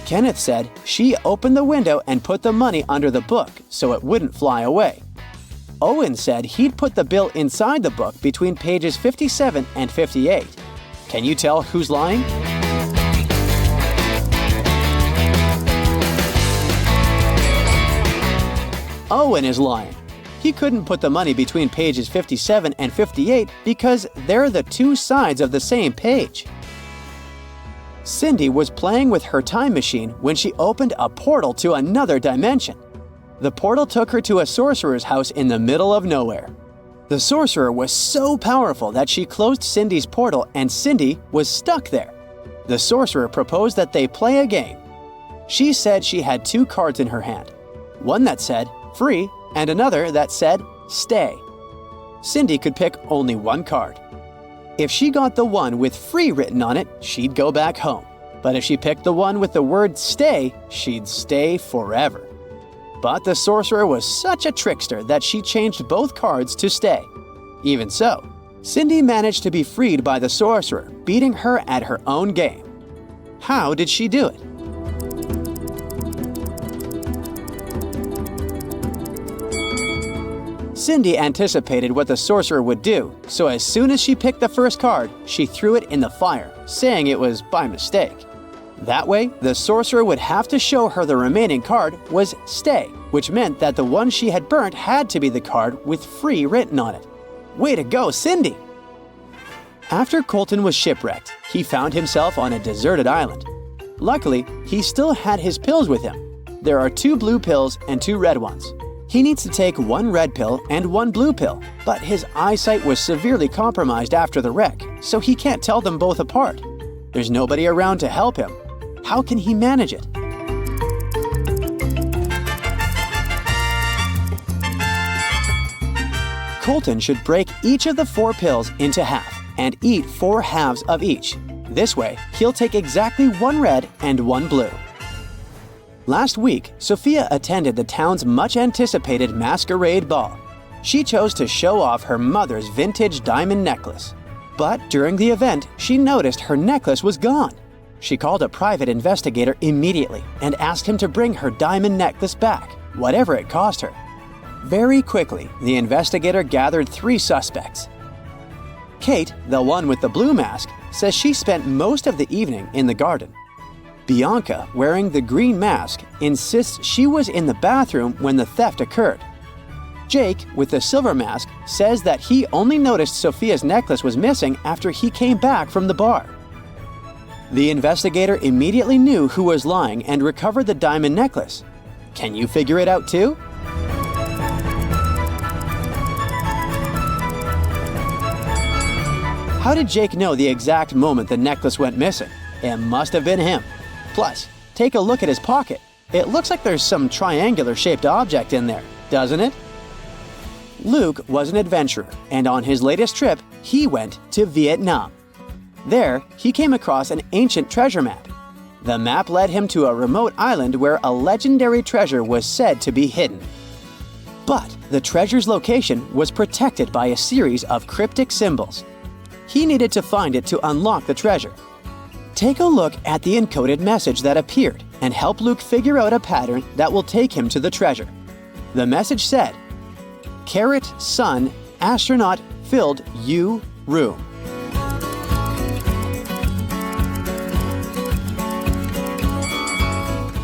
Kenneth said she opened the window and put the money under the book so it wouldn't fly away. Owen said he'd put the bill inside the book between pages 57 and 58. Can you tell who's lying? Owen is lying. He couldn't put the money between pages 57 and 58 because they're the 2 sides of the same page. Cindy was playing with her time machine when she opened a portal to another dimension. The portal took her to a sorcerer's house in the middle of nowhere. The sorcerer was so powerful that she closed Cindy's portal and Cindy was stuck there. The sorcerer proposed that they play a game. She said she had 2 cards in her hand, one that said free and another that said stay. Cindy could pick only one card. If she got the one with free written on it, she'd go back home. But if she picked the one with the word stay, she'd stay forever. But the sorcerer was such a trickster that she changed both cards to stay. Even so, Cindy managed to be freed by the sorcerer, beating her at her own game. How did she do it? Cindy anticipated what the sorcerer would do, so as soon as she picked the first card, she threw it in the fire, saying it was by mistake. That way, the sorcerer would have to show her the remaining card was stay, which meant that the one she had burnt had to be the card with free written on it. Way to go, Cindy! After Colton was shipwrecked, he found himself on a deserted island. Luckily, he still had his pills with him. There are 2 blue pills and 2 red ones. He needs to take 1 red pill and 1 blue pill, but his eyesight was severely compromised after the wreck, so he can't tell them both apart. There's nobody around to help him. How can he manage it? Colton should break each of the 4 pills into half and eat 4 halves of each. This way, he'll take exactly 1 red and 1 blue. Last week, Sophia attended the town's much-anticipated masquerade ball. She chose to show off her mother's vintage diamond necklace. But during the event, she noticed her necklace was gone. She called a private investigator immediately and asked him to bring her diamond necklace back, whatever it cost her. Very quickly, the investigator gathered 3 suspects. Kate, the one with the blue mask, says she spent most of the evening in the garden. Bianca, wearing the green mask, insists she was in the bathroom when the theft occurred. Jake, with the silver mask, says that he only noticed Sophia's necklace was missing after he came back from the bar. The investigator immediately knew who was lying and recovered the diamond necklace. Can you figure it out too? How did Jake know the exact moment the necklace went missing? It must have been him. Plus, take a look at his pocket. It looks like there's some triangular-shaped object in there, doesn't it? Luke was an adventurer, and on his latest trip, he went to Vietnam. There, he came across an ancient treasure map. The map led him to a remote island where a legendary treasure was said to be hidden. But the treasure's location was protected by a series of cryptic symbols. He needed to find it to unlock the treasure. Take a look at the encoded message that appeared and help Luke figure out a pattern that will take him to the treasure. The message said, "Carrot, sun, astronaut, filled you room."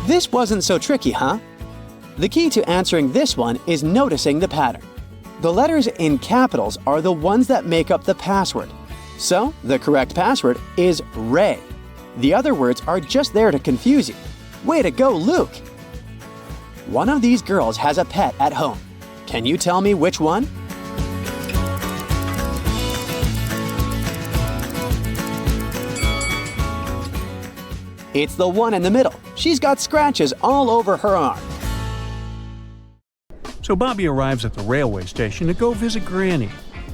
This wasn't so tricky, huh? The key to answering this one is noticing the pattern. The letters in capitals are the ones that make up the password. So, the correct password is Ray. The other words are just there to confuse you. Way to go, Luke! One of these girls has a pet at home. Can you tell me which one? It's the one in the middle. She's got scratches all over her arm. So Bobby arrives at the railway station to go visit Granny.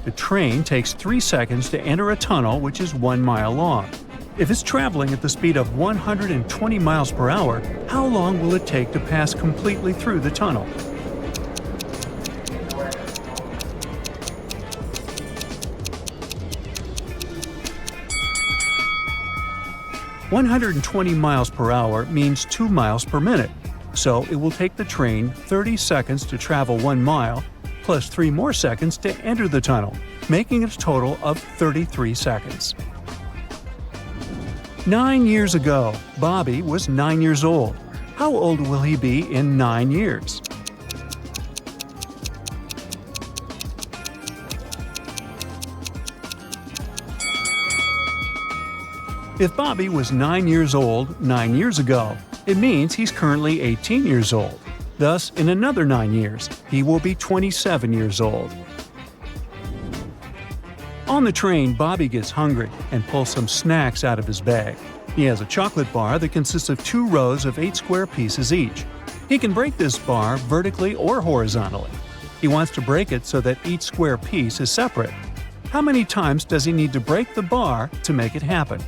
The train takes 3 seconds to enter a tunnel which is 1 mile long. If it's traveling at the speed of 120 miles per hour, how long will it take to pass completely through the tunnel? "120 miles per hour means 2 miles per minute, so it will take the train 30 seconds to travel 1 mile, plus 3 more seconds to enter the tunnel, making it a total of 33 seconds. 9 years ago, Bobby was 9 years old. How old will he be in 9 years? If Bobby was 9 years old 9 years ago, it means he's currently 18 years old. Thus, in another 9 years, he will be 27 years old. On the train, Bobby gets hungry and pulls some snacks out of his bag. He has a chocolate bar that consists of 2 rows of 8 square pieces each. He can break this bar vertically or horizontally. He wants to break it so that each square piece is separate. How many times does he need to break the bar to make it happen?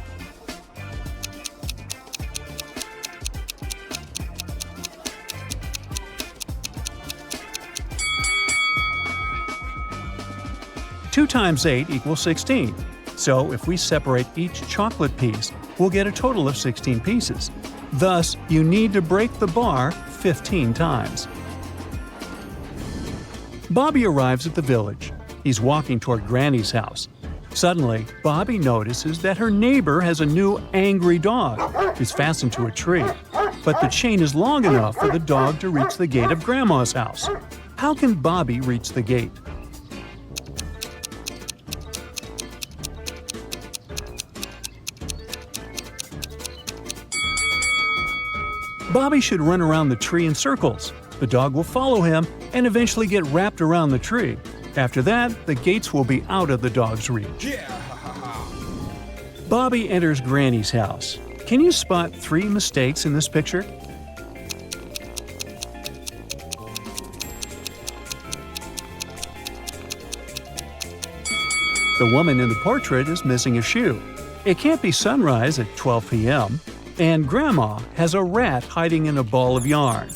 Two times 8 equals 16. So if we separate each chocolate piece, we'll get a total of 16 pieces. Thus, you need to break the bar 15 times. Bobby arrives at the village. He's walking toward Granny's house. Suddenly, Bobby notices that her neighbor has a new angry dog. It's fastened to a tree. But the chain is long enough for the dog to reach the gate of Grandma's house. How can Bobby reach the gate? Bobby should run around the tree in circles. The dog will follow him and eventually get wrapped around the tree. After that, the gates will be out of the dog's reach. Bobby enters Granny's house. Can you spot 3 mistakes in this picture? The woman in the portrait is missing a shoe. It can't be sunrise at 12 p.m. And Grandma has a rat hiding in a ball of yarn.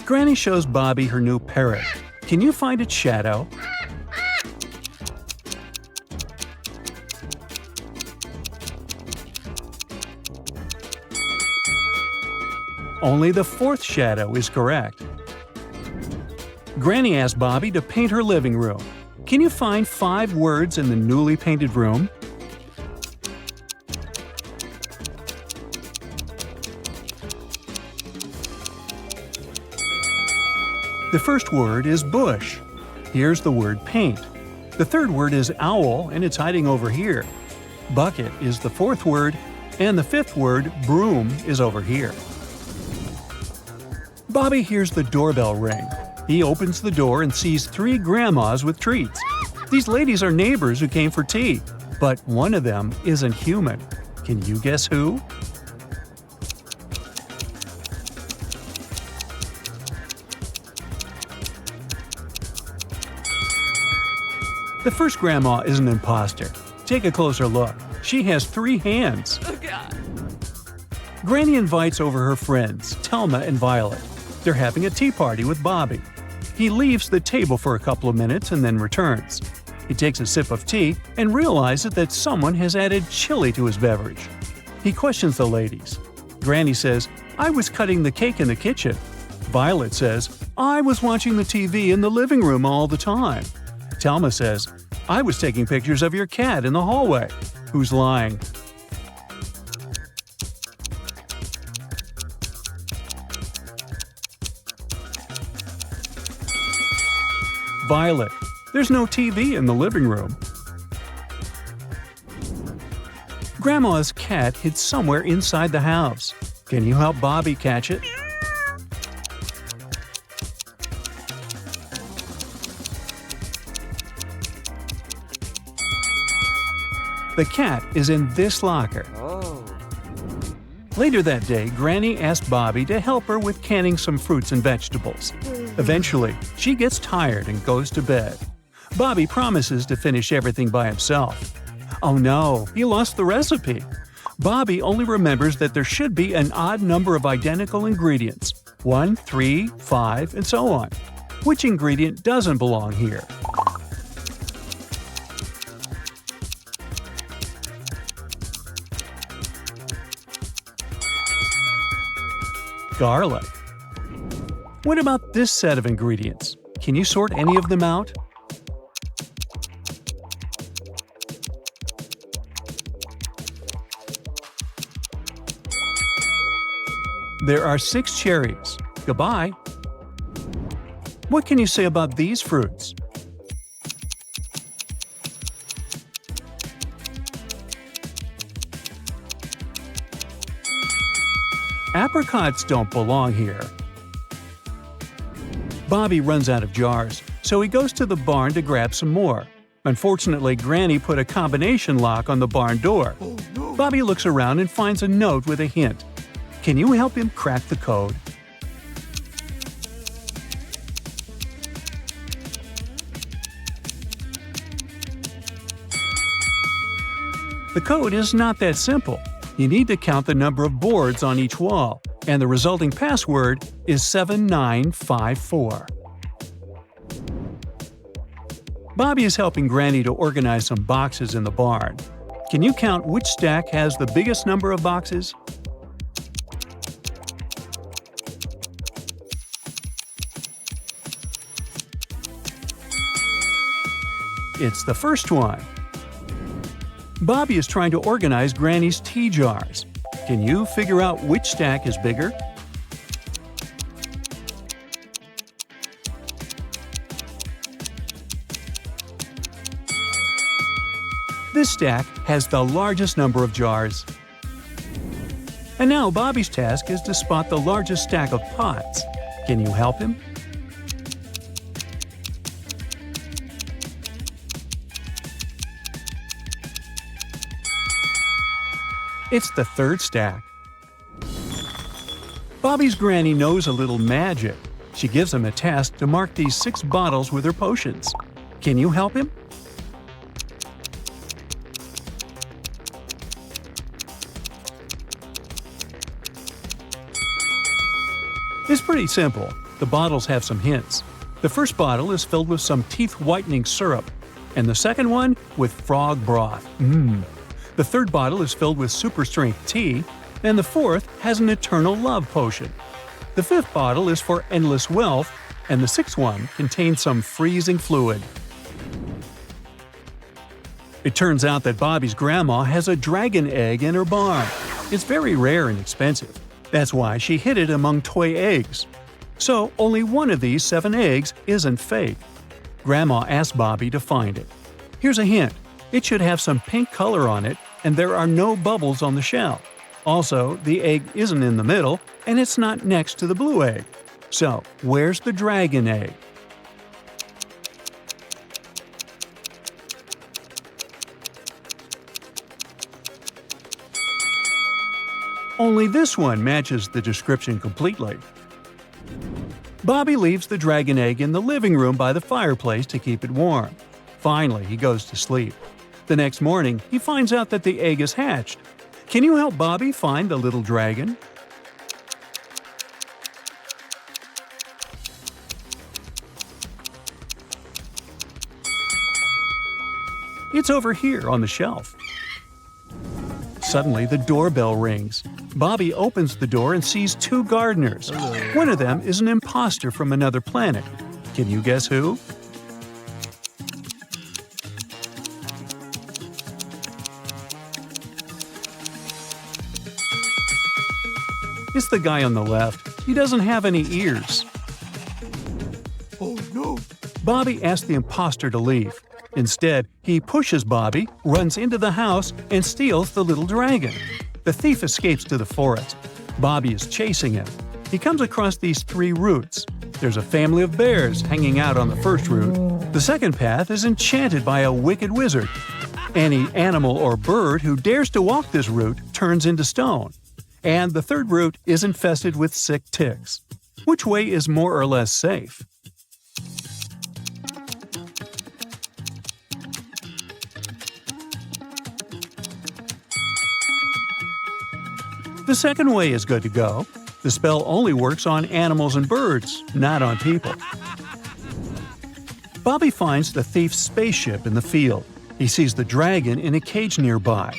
Granny shows Bobby her new parrot. Can you find its shadow? Only the fourth shadow is correct. Granny asked Bobby to paint her living room. Can you find 5 words in the newly painted room? The first word is bush. Here's the word paint. The third word is owl, and it's hiding over here. Bucket is the fourth word, and the fifth word, broom, is over here. Bobby hears the doorbell ring. He opens the door and sees 3 grandmas with treats. These ladies are neighbors who came for tea, but one of them isn't human. Can you guess who? The first grandma is an imposter. Take a closer look. She has 3 hands. Granny invites over her friends, Telma and Violet. They're having a tea party with Bobby. He leaves the table for a couple of minutes and then returns. He takes a sip of tea and realizes that someone has added chili to his beverage. He questions the ladies. Granny says, "I was cutting the cake in the kitchen." Violet says, "I was watching the TV in the living room all the time." Telma says, "I was taking pictures of your cat in the hallway." Who's lying? Violet. There's no TV in the living room. Grandma's cat hid somewhere inside the house. Can you help Bobby catch it? The cat is in this locker. Later that day, Granny asked Bobby to help her with canning some fruits and vegetables. Eventually, she gets tired and goes to bed. Bobby promises to finish everything by himself. Oh no, he lost the recipe. Bobby only remembers that there should be an odd number of identical ingredients: 1, 3, 5, and so on. Which ingredient doesn't belong here? Garlic. What about this set of ingredients? Can you sort any of them out? There are 6 cherries. Goodbye. What can you say about these fruits? Apricots don't belong here. Bobby runs out of jars, so he goes to the barn to grab some more. Unfortunately, Granny put a combination lock on the barn door. Bobby looks around and finds a note with a hint. Can you help him crack the code? The code is not that simple. You need to count the number of boards on each wall, and the resulting password is 7954. Bobby is helping Granny to organize some boxes in the barn. Can you count which stack has the biggest number of boxes? It's the first one. Bobby is trying to organize Granny's tea jars. Can you figure out which stack is bigger? This stack has the largest number of jars. And now Bobby's task is to spot the largest stack of pots. Can you help him? It's the third stack. Bobby's Granny knows a little magic. She gives him a task to mark these 6 bottles with her potions. Can you help him? It's pretty simple. The bottles have some hints. The first bottle is filled with some teeth-whitening syrup, and the second one with frog broth. The third bottle is filled with super-strength tea, and the fourth has an eternal love potion. The fifth bottle is for endless wealth, and the sixth one contains some freezing fluid. It turns out that Bobby's grandma has a dragon egg in her barn. It's very rare and expensive. That's why she hid it among toy eggs. So only one of these 7 eggs isn't fake. Grandma asked Bobby to find it. Here's a hint. It should have some pink color on it, and there are no bubbles on the shell. Also, the egg isn't in the middle, and it's not next to the blue egg. So, where's the dragon egg? Only this one matches the description completely. Bobby leaves the dragon egg in the living room by the fireplace to keep it warm. Finally, he goes to sleep. The next morning, he finds out that the egg is hatched. Can you help Bobby find the little dragon? It's over here on the shelf. Suddenly, the doorbell rings. Bobby opens the door and sees 2 gardeners. One of them is an imposter from another planet. Can you guess who? It's the guy on the left. He doesn't have any ears. Oh no! Bobby asks the imposter to leave. Instead, he pushes Bobby, runs into the house, and steals the little dragon. The thief escapes to the forest. Bobby is chasing him. He comes across these 3 routes. There's a family of bears hanging out on the first route. The second path is enchanted by a wicked wizard. Any animal or bird who dares to walk this route turns into stone. And the third route is infested with sick ticks. Which way is more or less safe? The second way is good to go. The spell only works on animals and birds, not on people. Bobby finds the thief's spaceship in the field. He sees the dragon in a cage nearby.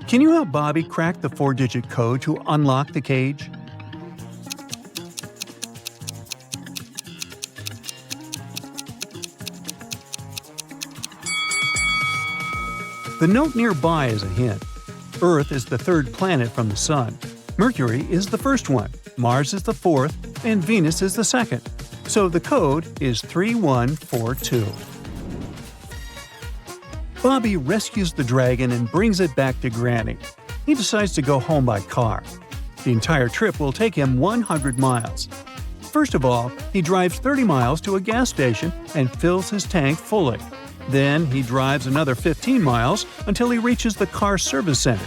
Can you help Bobby crack the 4-digit code to unlock the cage? The note nearby is a hint. Earth is the 3rd planet from the Sun. Mercury is the first one, Mars is the 4th, and Venus is the 2nd. So the code is 3142. Bobby rescues the dragon and brings it back to Granny. He decides to go home by car. The entire trip will take him 100 miles. First of all, he drives 30 miles to a gas station and fills his tank fully. Then he drives another 15 miles until he reaches the car service center.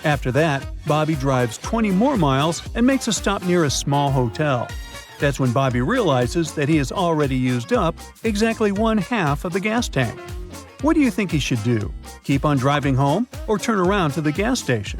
After that, Bobby drives 20 more miles and makes a stop near a small hotel. That's when Bobby realizes that he has already used up exactly 1/2 of the gas tank. What do you think he should do? Keep on driving home or turn around to the gas station?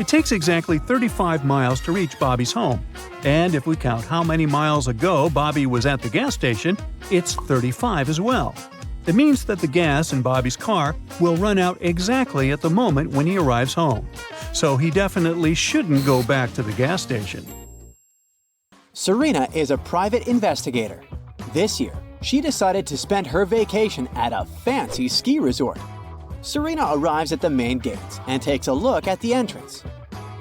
It takes exactly 35 miles to reach Bobby's home. And if we count how many miles ago Bobby was at the gas station, it's 35 as well. It means that the gas in Bobby's car will run out exactly at the moment when he arrives home. So he definitely shouldn't go back to the gas station. Serena is a private investigator. This year, she decided to spend her vacation at a fancy ski resort. Serena arrives at the main gates and takes a look at the entrance.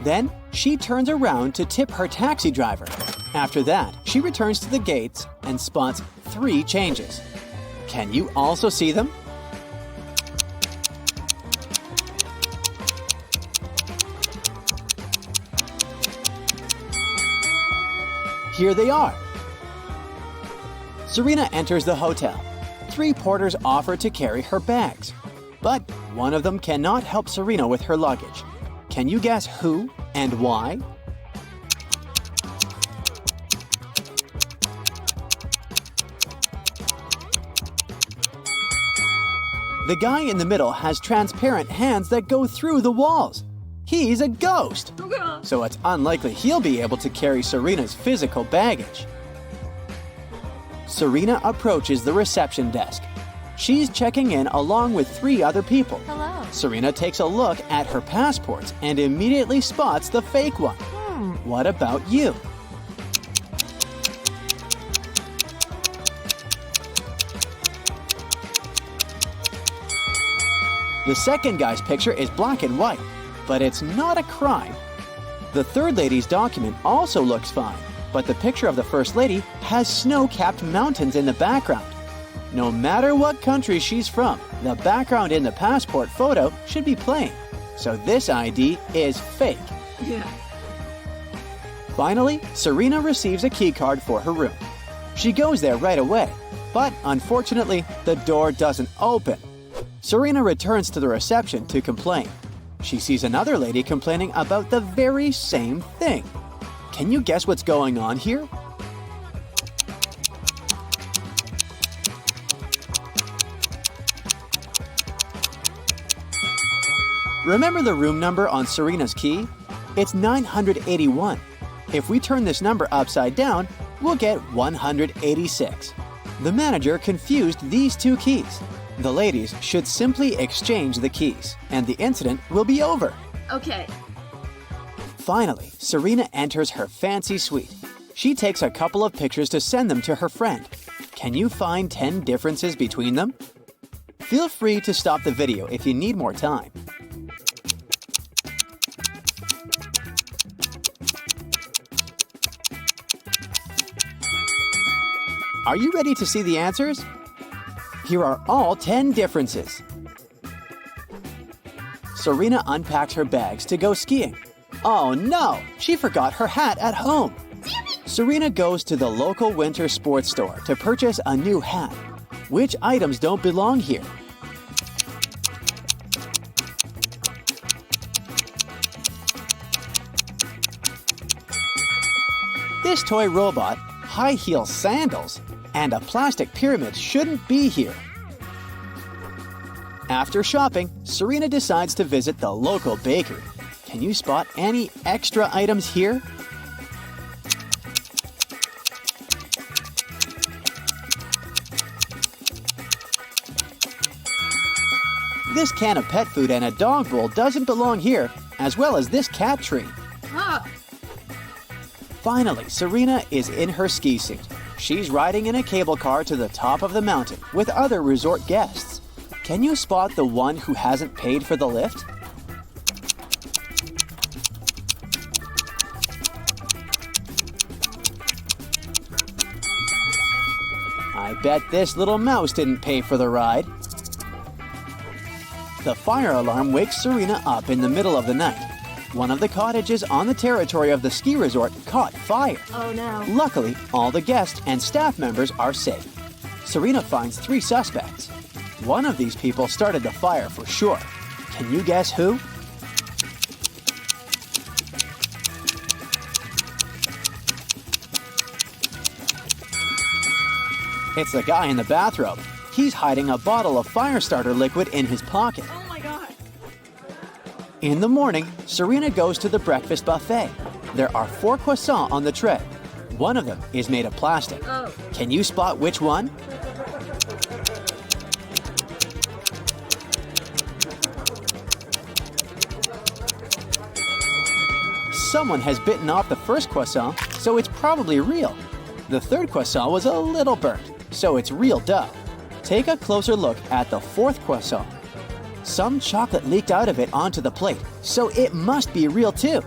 Then, she turns around to tip her taxi driver. After that, she returns to the gates and spots 3 changes. Can you also see them? Here they are. Serena enters the hotel. 3 porters offer to carry her bags. But one of them cannot help Serena with her luggage. Can you guess who and why? The guy in the middle has transparent hands that go through the walls. He's a ghost, so it's unlikely he'll be able to carry Serena's physical baggage. Serena approaches the reception desk. She's checking in along with 3 other people. Hello. Serena takes a look at her passports and immediately spots the fake one. What about you? The second guy's picture is black and white, but it's not a crime. The third lady's document also looks fine, but the picture of the first lady has snow-capped mountains in the background. No matter what country she's from, the background in the passport photo should be plain, so this ID is fake. Yeah. Finally, Serena receives a key card for her room. She goes there right away, but unfortunately, the door doesn't open. Serena returns to the reception to complain. She sees another lady complaining about the very same thing. Can you guess what's going on here? Remember the room number on Serena's key? It's 981. If we turn this number upside down, we'll get 186. The manager confused these 2 keys. The ladies should simply exchange the keys, and the incident will be over. Okay. Finally, Serena enters her fancy suite. She takes a couple of pictures to send them to her friend. Can you find 10 differences between them? Feel free to stop the video if you need more time. Are you ready to see the answers? Here are all 10 differences. Serena unpacked her bags to go skiing. Oh no, she forgot her hat at home. Serena goes to the local winter sports store to purchase a new hat. Which items don't belong here? This toy robot, high heel sandals, and a plastic pyramid shouldn't be here. After shopping, Serena decides to visit the local bakery. Can you spot any extra items here? This can of pet food and a dog bowl doesn't belong here, as well as this cat tree. Finally, Serena is in her ski suit. She's riding in a cable car to the top of the mountain with other resort guests. Can you spot the one who hasn't paid for the lift? I bet this little mouse didn't pay for the ride. The fire alarm wakes Serena up in the middle of the night. One of the cottages on the territory of the ski resort caught fire. Oh no. Luckily, all the guests and staff members are safe. Serena finds 3 suspects. One of these people started the fire for sure. Can you guess who? It's the guy in the bathrobe. He's hiding a bottle of fire starter liquid in his pocket. Oh my god. In the morning, Serena goes to the breakfast buffet. There are 4 croissants on the tray. One of them is made of plastic. Oh. Can you spot which one? Someone has bitten off the first croissant, so it's probably real. The third croissant was a little burnt, so it's real dough. Take a closer look at the 4th croissant. Some chocolate leaked out of it onto the plate, so it must be real too.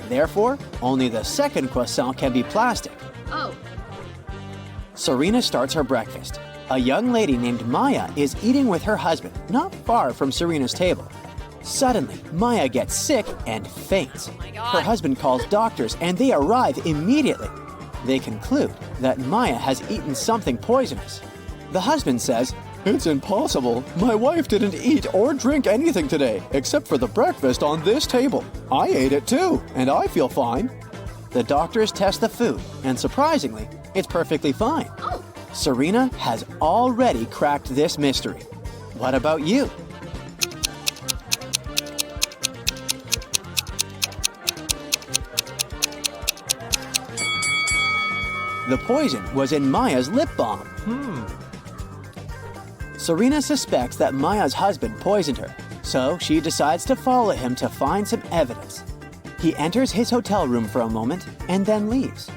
Therefore, only the 2nd croissant can be plastic. Oh. Serena starts her breakfast. A young lady named Maya is eating with her husband, not far from Serena's table. Suddenly, Maya gets sick and faints. Oh my God. Her husband calls doctors and they arrive immediately. They conclude that Maya has eaten something poisonous. The husband says, "It's impossible. My wife didn't eat or drink anything today except for the breakfast on this table. I ate it too, and I feel fine." The doctors test the food, and surprisingly, it's perfectly fine. Oh. Serena has already cracked this mystery. What about you? The poison was in Maya's lip balm. Serena suspects that Maya's husband poisoned her, so she decides to follow him to find some evidence. He enters his hotel room for a moment and then leaves.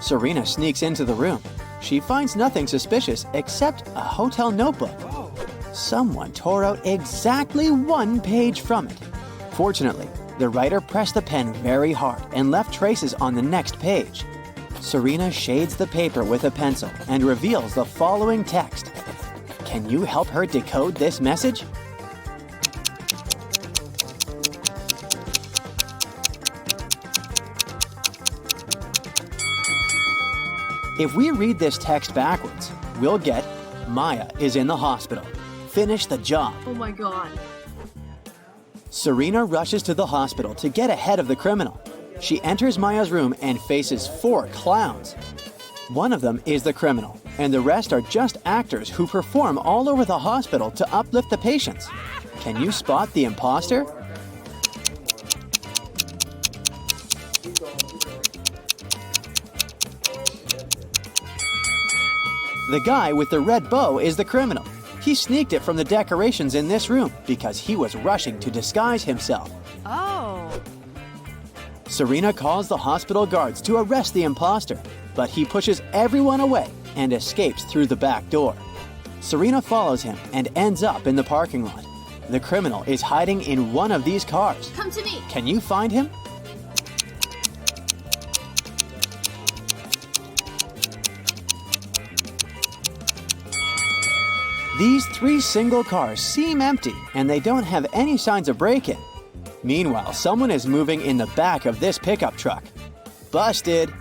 Serena sneaks into the room. She finds nothing suspicious except a hotel notebook. Someone tore out exactly one page from it. Fortunately, the writer pressed the pen very hard and left traces on the next page. Serena shades the paper with a pencil and reveals the following text. Can you help her decode this message? If we read this text backwards, we'll get Maya is in the hospital. Finish the job. Oh my god. Serena rushes to the hospital to get ahead of the criminal. She enters Maya's room and faces 4 clowns. One of them is the criminal, and the rest are just actors who perform all over the hospital to uplift the patients. Can you spot the imposter? The guy with the red bow is the criminal. He sneaked it from the decorations in this room because he was rushing to disguise himself. Oh. Serena calls the hospital guards to arrest the imposter, but he pushes everyone away and escapes through the back door. Serena follows him and ends up in the parking lot. The criminal is hiding in one of these cars. Come to me. Can you find him? These 3 single cars seem empty and they don't have any signs of break-in. Meanwhile, someone is moving in the back of this pickup truck. Busted!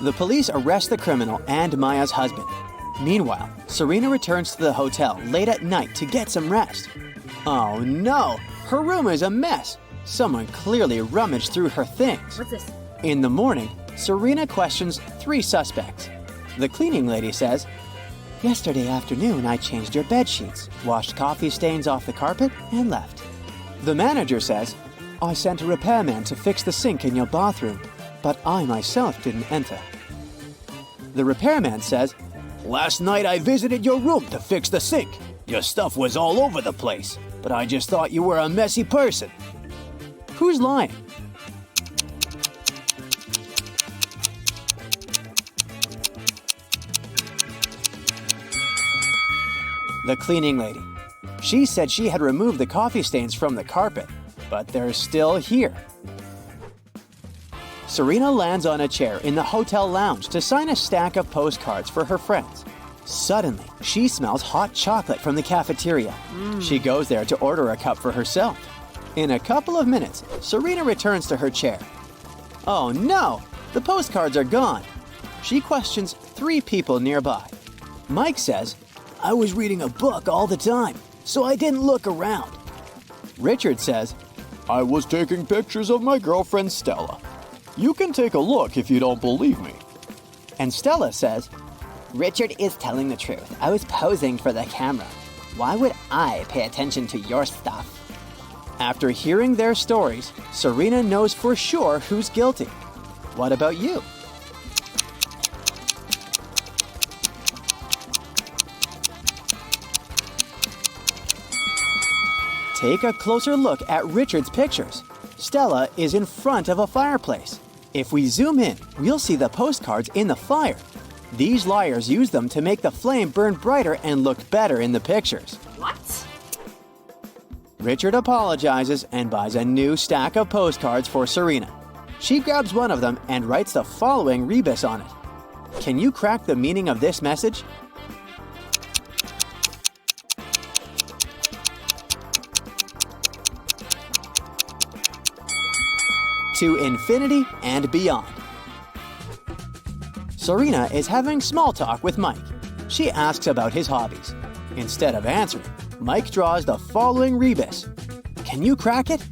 The police arrest the criminal and Maya's husband. Meanwhile, Serena returns to the hotel late at night to get some rest. Oh no! Her room is a mess! Someone clearly rummaged through her things. What's this? In the morning, Serena questions 3 suspects. The cleaning lady says, "Yesterday afternoon, I changed your bed sheets, washed coffee stains off the carpet, and left." The manager says, "I sent a repairman to fix the sink in your bathroom, but I myself didn't enter." The repairman says, "Last night I visited your room to fix the sink. Your stuff was all over the place, but I just thought you were a messy person." Who's lying? The cleaning lady. She said she had removed the coffee stains from the carpet, but they're still here. Serena lands on a chair in the hotel lounge to sign a stack of postcards for her friends. Suddenly, she smells hot chocolate from the cafeteria. She goes there to order a cup for herself. In a couple of minutes, Serena returns to her chair. Oh no! The postcards are gone. She questions 3 people nearby. Mike says, "I was reading a book all the time, so I didn't look around." Richard says, "I was taking pictures of my girlfriend Stella. You can take a look if you don't believe me." And Stella says, "Richard is telling the truth. I was posing for the camera. Why would I pay attention to your stuff?" After hearing their stories, Serena knows for sure who's guilty. What about you? Take a closer look at Richard's pictures. Stella is in front of a fireplace. If we zoom in, we'll see the postcards in the fire. These liars use them to make the flame burn brighter and look better in the pictures. What? Richard apologizes and buys a new stack of postcards for Serena. She grabs one of them and writes the following rebus on it. Can you crack the meaning of this message? To infinity and beyond. Serena is having small talk with Mike. She asks about his hobbies. Instead of answering, Mike draws the following rebus. Can you crack it?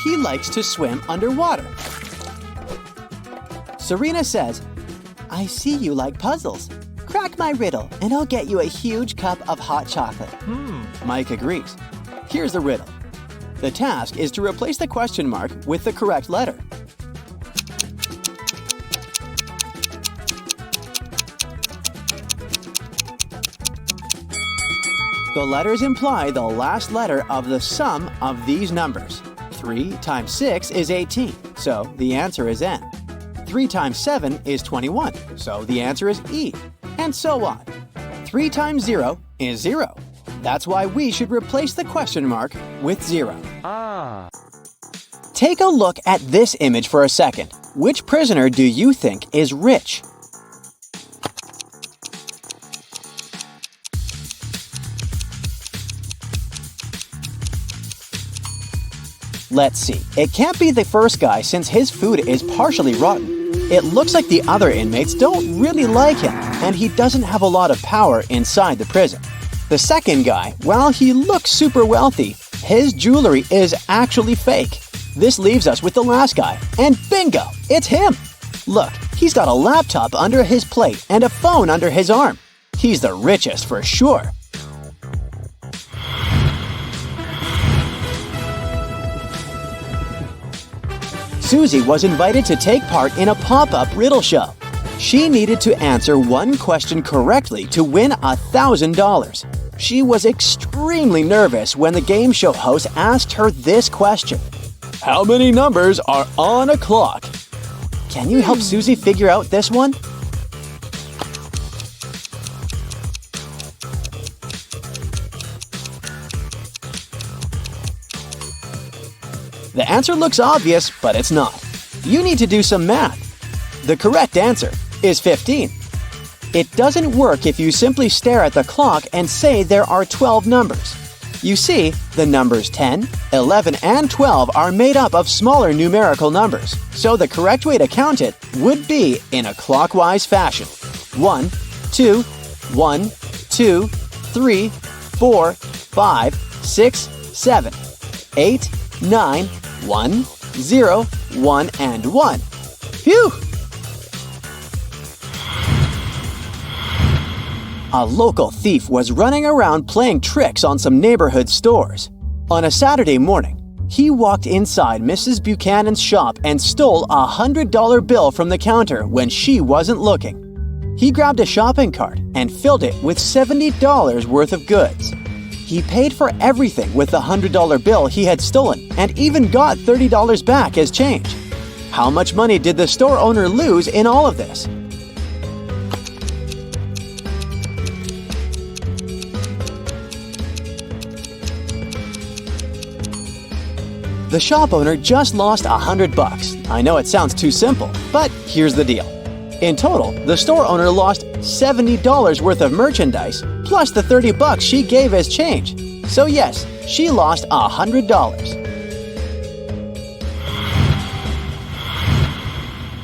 He likes to swim underwater. Serena says, I see you like puzzles. Crack my riddle and I'll get you a huge cup of hot chocolate. Mike agrees. Here's the riddle. The task is to replace the question mark with the correct letter. The letters imply the last letter of the sum of these numbers. 3 times 6 is 18, so the answer is N. 3 times 7 is 21, so the answer is E. And so on. 3 times 0 is 0. That's why we should replace the question mark with 0. Take a look at this image for a second. Which prisoner do you think is rich? Let's see. It can't be the first guy since his food is partially rotten. It looks like the other inmates don't really like him, and he doesn't have a lot of power inside the prison. The second guy, while he looks super wealthy, his jewelry is actually fake. This leaves us with the last guy, and bingo, it's him! Look, he's got a laptop under his plate and a phone under his arm. He's the richest for sure. Susie was invited to take part in a pop-up riddle show. She needed to answer one question correctly to win $1,000. She was extremely nervous when the game show host asked her this question. How many numbers are on a clock? Can you help Susie figure out this one? The answer looks obvious, but it's not. You need to do some math. The correct answer is 15. It doesn't work if you simply stare at the clock and say there are 12 numbers. You see, the numbers 10, 11, and 12 are made up of smaller numerical numbers, so the correct way to count it would be in a clockwise fashion. 1, 2, 1, 2, 3, 4, 5, 6, 7, 8, 9, 1, 0, 1, and 1. Phew! A local thief was running around playing tricks on some neighborhood stores. On a Saturday morning, he walked inside Mrs. Buchanan's shop and stole a $100 bill from the counter when she wasn't looking. He grabbed a shopping cart and filled it with $70 worth of goods. He paid for everything with the $100 bill he had stolen and even got $30 back as change. How much money did the store owner lose in all of this? The shop owner just lost $100. I know it sounds too simple, but here's the deal. In total, the store owner lost $70 worth of merchandise, plus the $30 she gave as change. So yes, she lost $100.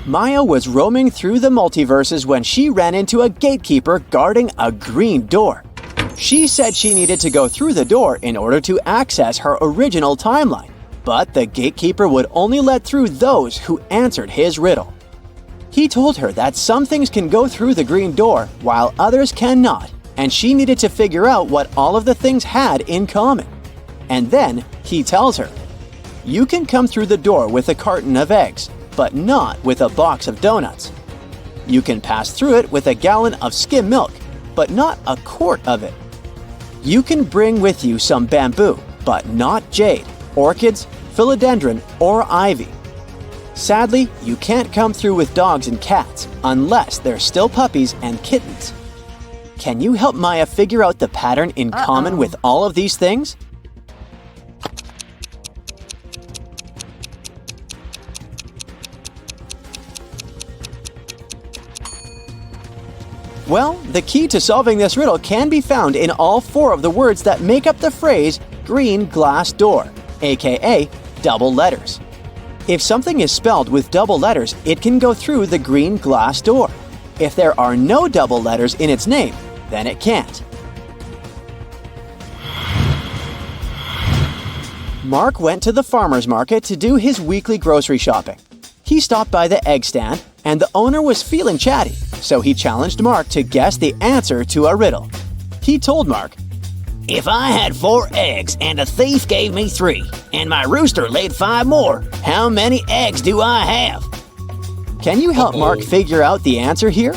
Maya was roaming through the multiverses when she ran into a gatekeeper guarding a green door. She said she needed to go through the door in order to access her original timeline, but the gatekeeper would only let through those who answered his riddle. He told her that some things can go through the green door while others cannot, and she needed to figure out what all of the things had in common. And then he tells her, "You can come through the door with a carton of eggs, but not with a box of donuts. You can pass through it with a gallon of skim milk, but not a quart of it. You can bring with you some bamboo, but not jade, orchids, philodendron, or ivy. Sadly, you can't come through with dogs and cats unless they're still puppies and kittens." Can you help Maya figure out the pattern in common with all of these things? Well, the key to solving this riddle can be found in all 4 of the words that make up the phrase green glass door, aka double letters. If something is spelled with double letters, it can go through the green glass door. If there are no double letters in its name, then it can't. Mark went to the farmer's market to do his weekly grocery shopping. He stopped by the egg stand and the owner was feeling chatty, so he challenged Mark to guess the answer to a riddle. He told Mark, If I had 4 eggs and a thief gave me 3, and my rooster laid 5 more, how many eggs do I have? "Can you help Mark figure out the answer here?"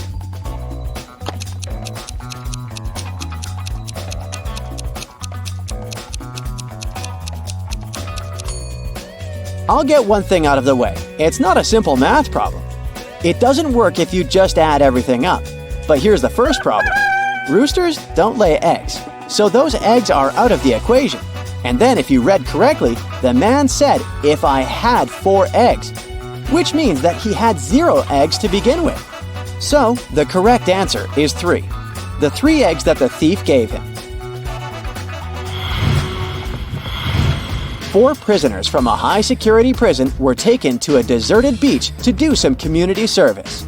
I'll get one thing out of the way. It's not a simple math problem. It doesn't work if you just add everything up. But here's the first problem. Roosters don't lay eggs, so those eggs are out of the equation. And then if you read correctly, the man said, "If I had 4 eggs," which means that he had 0 eggs to begin with. So the correct answer is 3. The 3 eggs that the thief gave him. 4 prisoners from a high-security prison were taken to a deserted beach to do some community service.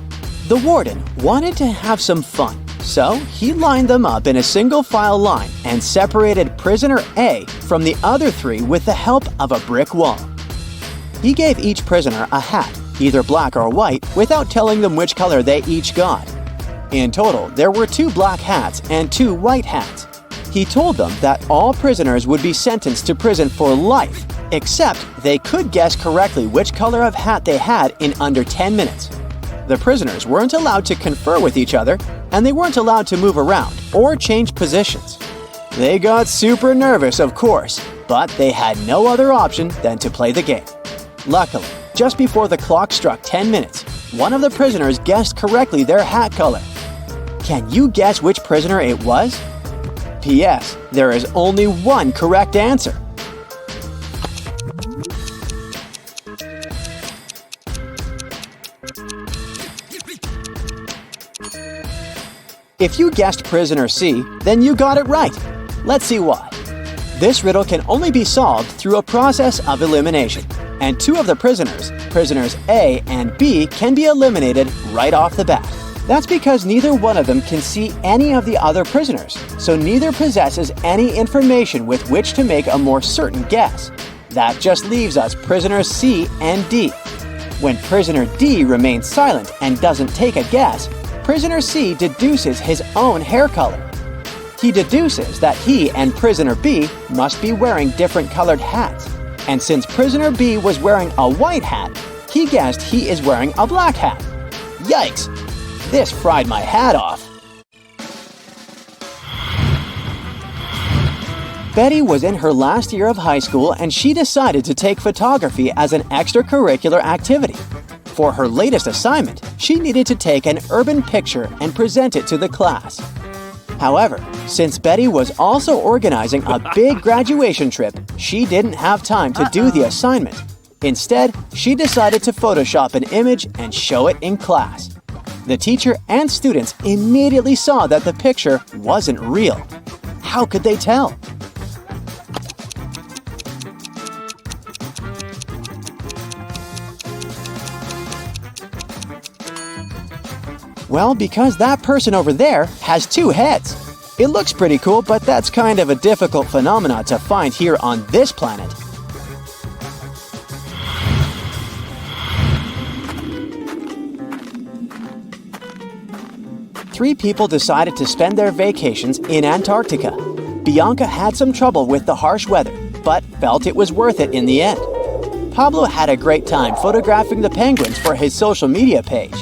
The warden wanted to have some fun, so he lined them up in a single-file line and separated prisoner A from the other 3 with the help of a brick wall. He gave each prisoner a hat, either black or white, without telling them which color they each got. In total, there were 2 black hats and 2 white hats. He told them that all prisoners would be sentenced to prison for life, except they could guess correctly which color of hat they had in under 10 minutes. The prisoners weren't allowed to confer with each other, and they weren't allowed to move around or change positions. They got super nervous, of course, but they had no other option than to play the game. Luckily, just before the clock struck 10 minutes, one of the prisoners guessed correctly their hat color. Can you guess which prisoner it was? P.S. There is only one correct answer. If you guessed prisoner C, then you got it right. Let's see why. This riddle can only be solved through a process of elimination, and 2 of the prisoners, prisoners A and B, can be eliminated right off the bat. That's because neither one of them can see any of the other prisoners, so neither possesses any information with which to make a more certain guess. That just leaves us prisoners C and D. When prisoner D remains silent and doesn't take a guess, prisoner C deduces his own hair color. He deduces that he and prisoner B must be wearing different colored hats. And since prisoner B was wearing a white hat, he guessed he is wearing a black hat. Yikes! This fried my hat off. Betty was in her last year of high school and she decided to take photography as an extracurricular activity. For her latest assignment, she needed to take an urban picture and present it to the class. However, since Betty was also organizing a big graduation trip, she didn't have time to do the assignment. Instead, she decided to Photoshop an image and show it in class. The teacher and students immediately saw that the picture wasn't real. How could they tell? Well, because that person over there has 2 heads. It looks pretty cool, but that's kind of a difficult phenomenon to find here on this planet. Three people decided to spend their vacations in Antarctica. Bianca had some trouble with the harsh weather, but felt it was worth it in the end. Pablo had a great time photographing the penguins for his social media page.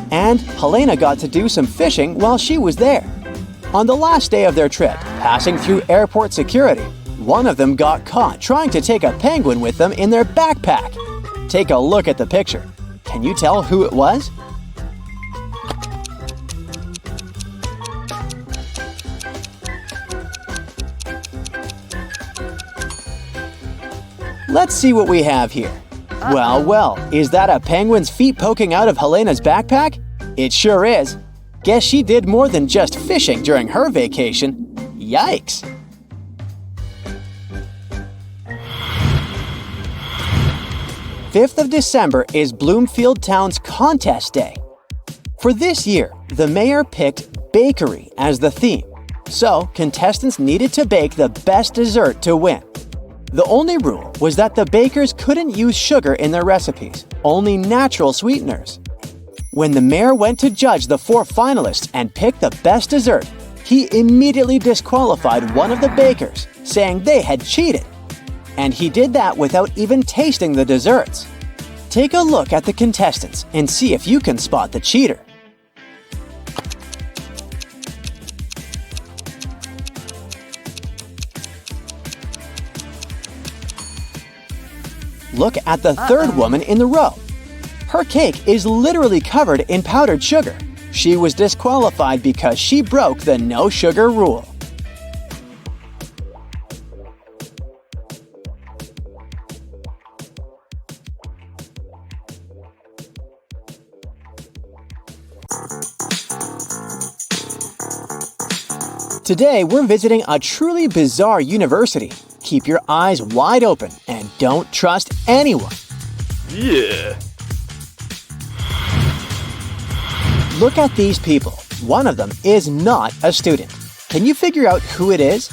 And Helena got to do some fishing while she was there. On the last day of their trip, passing through airport security, one of them got caught trying to take a penguin with them in their backpack. Take a look at the picture. Can you tell who it was? Let's see what we have here. Well, is that a penguin's feet poking out of Helena's backpack? It sure is. Guess she did more than just fishing during her vacation. Yikes! December 5th is Bloomfield Town's Contest Day. For this year, the mayor picked bakery as the theme, so contestants needed to bake the best dessert to win. The only rule was that the bakers couldn't use sugar in their recipes, only natural sweeteners. When the mayor went to judge the 4 finalists and pick the best dessert, he immediately disqualified one of the bakers, saying they had cheated. And he did that without even tasting the desserts. Take a look at the contestants and see if you can spot the cheater. Look at the third woman in the row. Her cake is literally covered in powdered sugar. She was disqualified because she broke the no sugar rule. Today, we're visiting a truly bizarre university. Keep your eyes wide open and don't trust anyone. Yeah. Look at these people. One of them is not a student. Can you figure out who it is?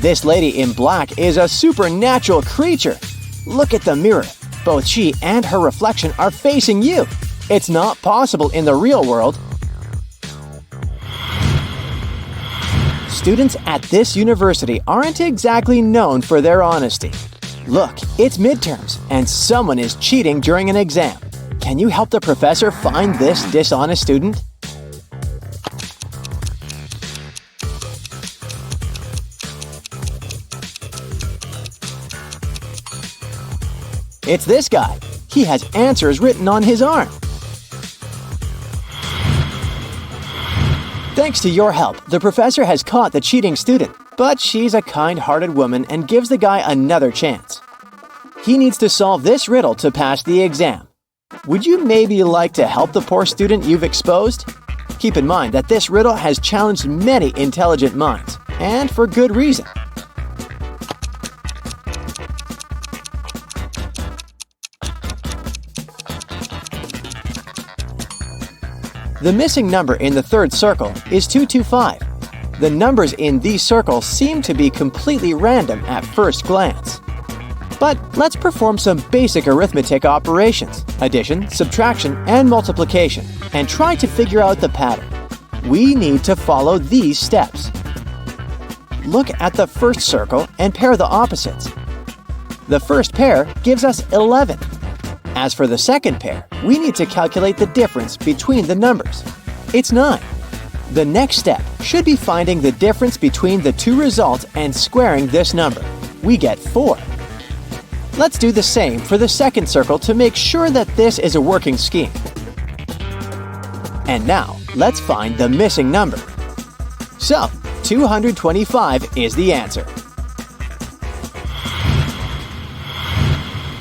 This lady in black is a supernatural creature. Look at the mirror. Both she and her reflection are facing you. It's not possible in the real world. Students at this university aren't exactly known for their honesty. Look, it's midterms, and someone is cheating during an exam. Can you help the professor find this dishonest student? It's this guy. He has answers written on his arm. Thanks to your help, the professor has caught the cheating student, but she's a kind-hearted woman and gives the guy another chance. He needs to solve this riddle to pass the exam. Would you maybe like to help the poor student you've exposed? Keep in mind that this riddle has challenged many intelligent minds, and for good reason. The missing number in the third circle is 225. The numbers in these circles seem to be completely random at first glance. But let's perform some basic arithmetic operations, addition, subtraction, and multiplication, and try to figure out the pattern. We need to follow these steps. Look at the first circle and pair the opposites. The first pair gives us 11. As for the second pair, we need to calculate the difference between the numbers. It's 9. The next step should be finding the difference between the two results and squaring this number. We get 4. Let's do the same for the second circle to make sure that this is a working scheme. And now, let's find the missing number. So, 225 is the answer.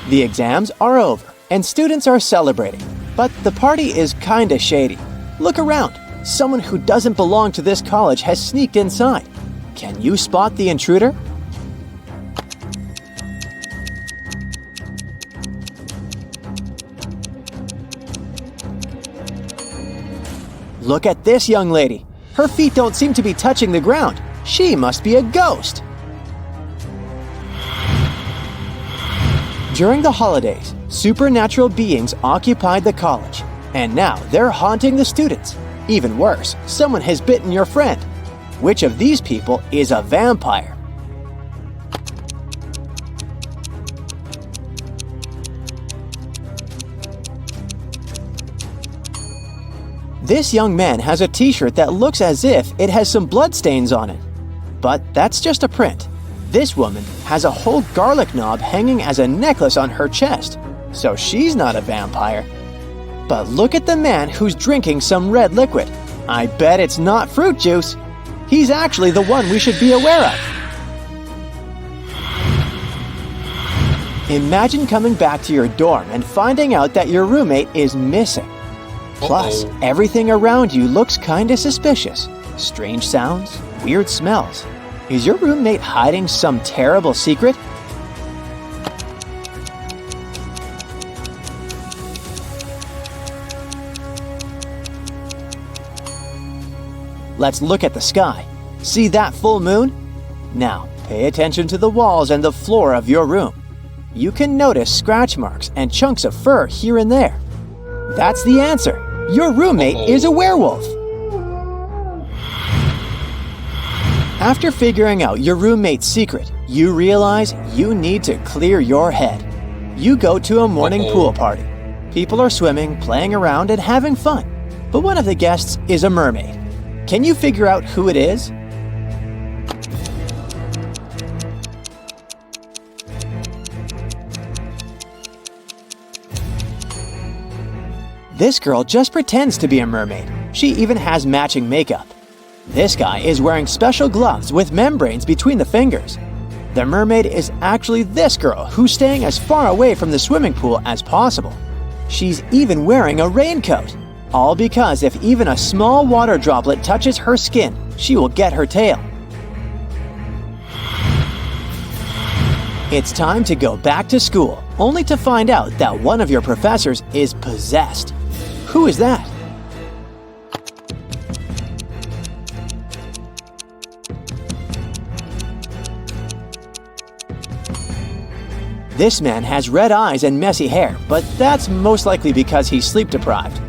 The exams are over, and students are celebrating. But the party is kinda shady. Look around. Someone who doesn't belong to this college has sneaked inside. Can you spot the intruder? Look at this young lady. Her feet don't seem to be touching the ground. She must be a ghost. During the holidays, supernatural beings occupied the college, and now they're haunting the students. Even worse, someone has bitten your friend. Which of these people is a vampire? This young man has a t-shirt that looks as if it has some bloodstains on it. But that's just a print. This woman has a whole garlic knob hanging as a necklace on her chest, so she's not a vampire. But look at the man who's drinking some red liquid. I bet it's not fruit juice. He's actually the one we should be aware of. Imagine coming back to your dorm and finding out that your roommate is missing. Plus, everything around you looks kinda suspicious. Strange sounds, weird smells. Is your roommate hiding some terrible secret? Let's look at the sky. See that full moon? Now, pay attention to the walls and the floor of your room. You can notice scratch marks and chunks of fur here and there. That's the answer. Your roommate is a werewolf. After figuring out your roommate's secret, you realize you need to clear your head. You go to a morning pool party. People are swimming, playing around, and having fun. But one of the guests is a mermaid. Can you figure out who it is? This girl just pretends to be a mermaid. She even has matching makeup. This guy is wearing special gloves with membranes between the fingers. The mermaid is actually this girl who's staying as far away from the swimming pool as possible. She's even wearing a raincoat. All because if even a small water droplet touches her skin, she will get her tail. It's time to go back to school, only to find out that one of your professors is possessed. Who is that? This man has red eyes and messy hair, but that's most likely because he's sleep deprived.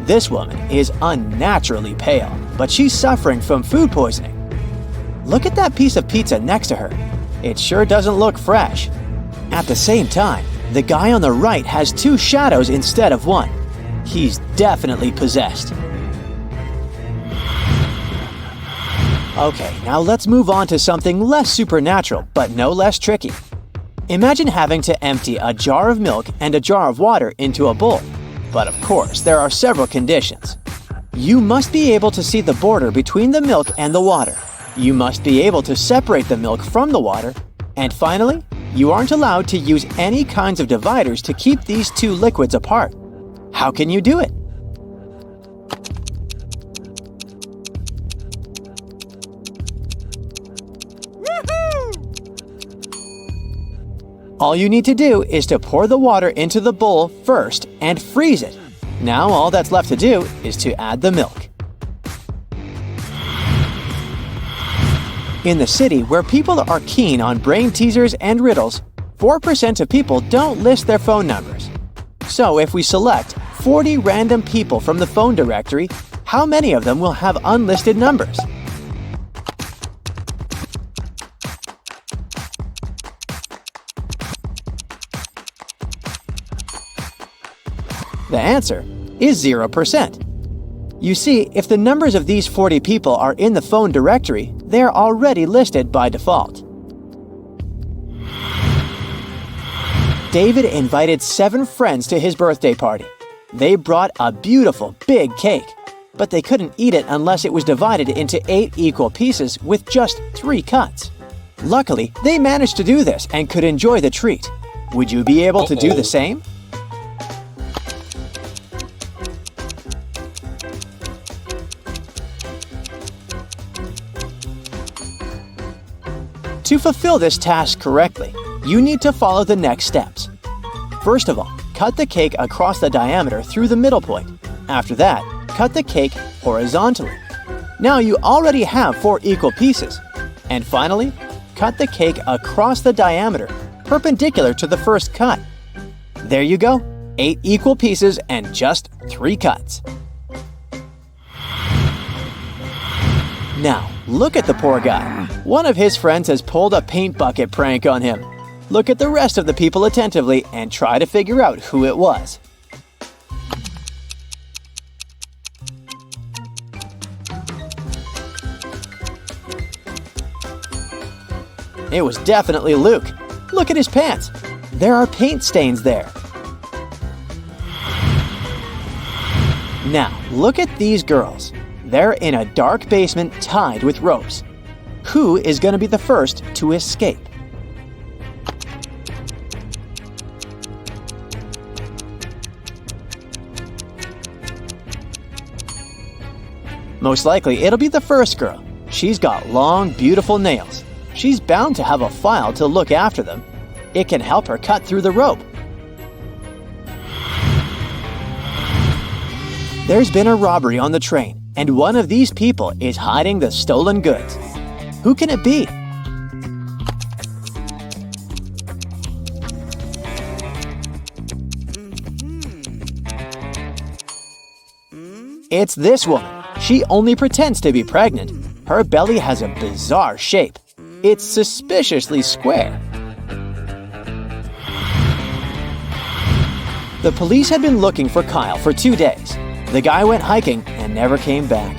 This woman is unnaturally pale, but she's suffering from food poisoning. Look at that piece of pizza next to her. It sure doesn't look fresh. At the same time, the guy on the right has two shadows instead of one. He's definitely possessed. Okay, now let's move on to something less supernatural, but no less tricky. Imagine having to empty a jar of milk and a jar of water into a bowl. But of course, there are several conditions. You must be able to see the border between the milk and the water. You must be able to separate the milk from the water. And finally, you aren't allowed to use any kinds of dividers to keep these two liquids apart. How can you do it? All you need to do is to pour the water into the bowl first and freeze it. Now all that's left to do is to add the milk. In the city where people are keen on brain teasers and riddles, 4% of people don't list their phone numbers. So if we select 40 random people from the phone directory, how many of them will have unlisted numbers? The answer is 0%. You see, if the numbers of these 40 people are in the phone directory, they're already listed by default. David invited 7 friends to his birthday party. They brought a beautiful big cake, but they couldn't eat it unless it was divided into 8 equal pieces with just 3 cuts. Luckily, they managed to do this and could enjoy the treat. Would you be able to do the same? To fulfill this task correctly, you need to follow the next steps. First of all, cut the cake across the diameter through the middle point. After that, cut the cake horizontally. Now you already have 4 equal pieces. And finally, cut the cake across the diameter, perpendicular to the first cut. There you go, 8 equal pieces and just 3 cuts. Now, look at the poor guy. One of his friends has pulled a paint bucket prank on him. Look at the rest of the people attentively and try to figure out who it was. It was definitely Luke. Look at his pants. There are paint stains there. Now, look at these girls. They're in a dark basement tied with ropes. Who is going to be the first to escape? Most likely, it'll be the first girl. She's got long, beautiful nails. She's bound to have a file to look after them. It can help her cut through the rope. There's been a robbery on the train, and one of these people is hiding the stolen goods. Who can it be? It's this woman. She only pretends to be pregnant. Her belly has a bizarre shape. It's suspiciously square. The police had been looking for Kyle for 2 days. The guy went hiking and never came back.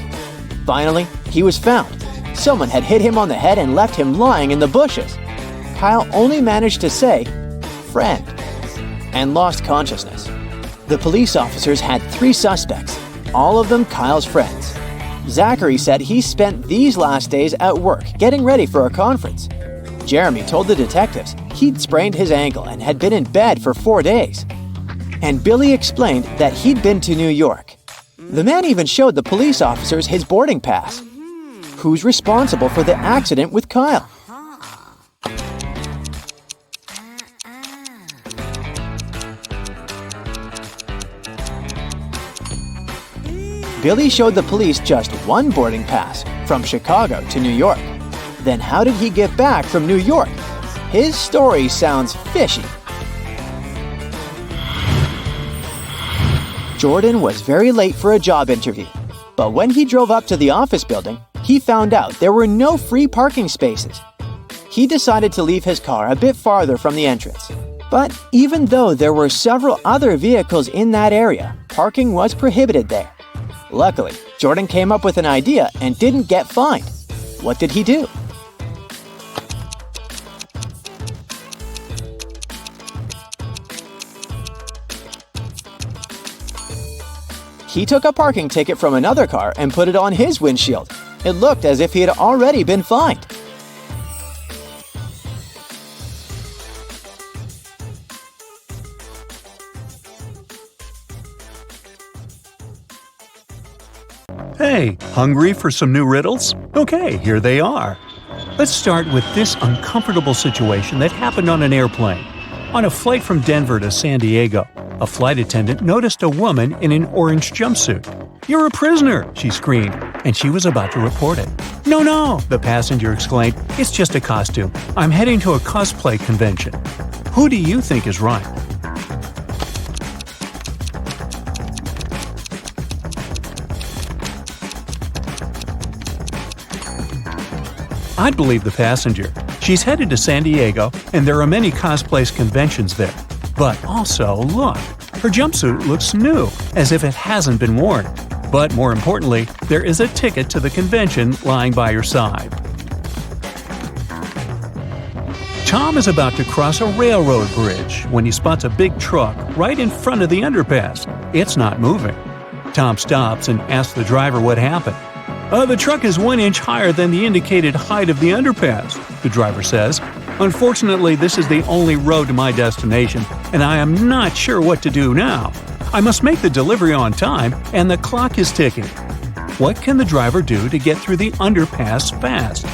Finally, he was found. Someone had hit him on the head and left him lying in the bushes. Kyle only managed to say, "Friend," and lost consciousness. The police officers had 3 suspects, all of them Kyle's friends. Zachary said he spent these last days at work getting ready for a conference. Jeremy told the detectives he'd sprained his ankle and had been in bed for 4 days. And Billy explained that he'd been to New York. The man even showed the police officers his boarding pass. Who's responsible for the accident with Kyle? Billy showed the police just one boarding pass from Chicago to New York. Then how did he get back from New York? His story sounds fishy. Jordan was very late for a job interview, but when he drove up to the office building, he found out there were no free parking spaces. He decided to leave his car a bit farther from the entrance. But even though there were several other vehicles in that area, parking was prohibited there. Luckily, Jordan came up with an idea and didn't get fined. What did he do? He took a parking ticket from another car and put it on his windshield. It looked as if he had already been fined. Hey, hungry for some new riddles? Okay, here they are. Let's start with this uncomfortable situation that happened on an airplane. On a flight from Denver to San Diego, a flight attendant noticed a woman in an orange jumpsuit. "You're a prisoner!" she screamed, and she was about to report it. No, the passenger exclaimed. "It's just a costume. I'm heading to a cosplay convention." Who do you think is right? I'd believe the passenger. She's headed to San Diego, and there are many cosplay conventions there. But also, look, her jumpsuit looks new, as if it hasn't been worn. But more importantly, there is a ticket to the convention lying by her side. Tom is about to cross a railroad bridge when he spots a big truck right in front of the underpass. It's not moving. Tom stops and asks the driver what happened. The truck is 1 inch higher than the indicated height of the underpass, the driver says. "Unfortunately, this is the only road to my destination, and I am not sure what to do now. I must make the delivery on time, and the clock is ticking." What can the driver do to get through the underpass fast?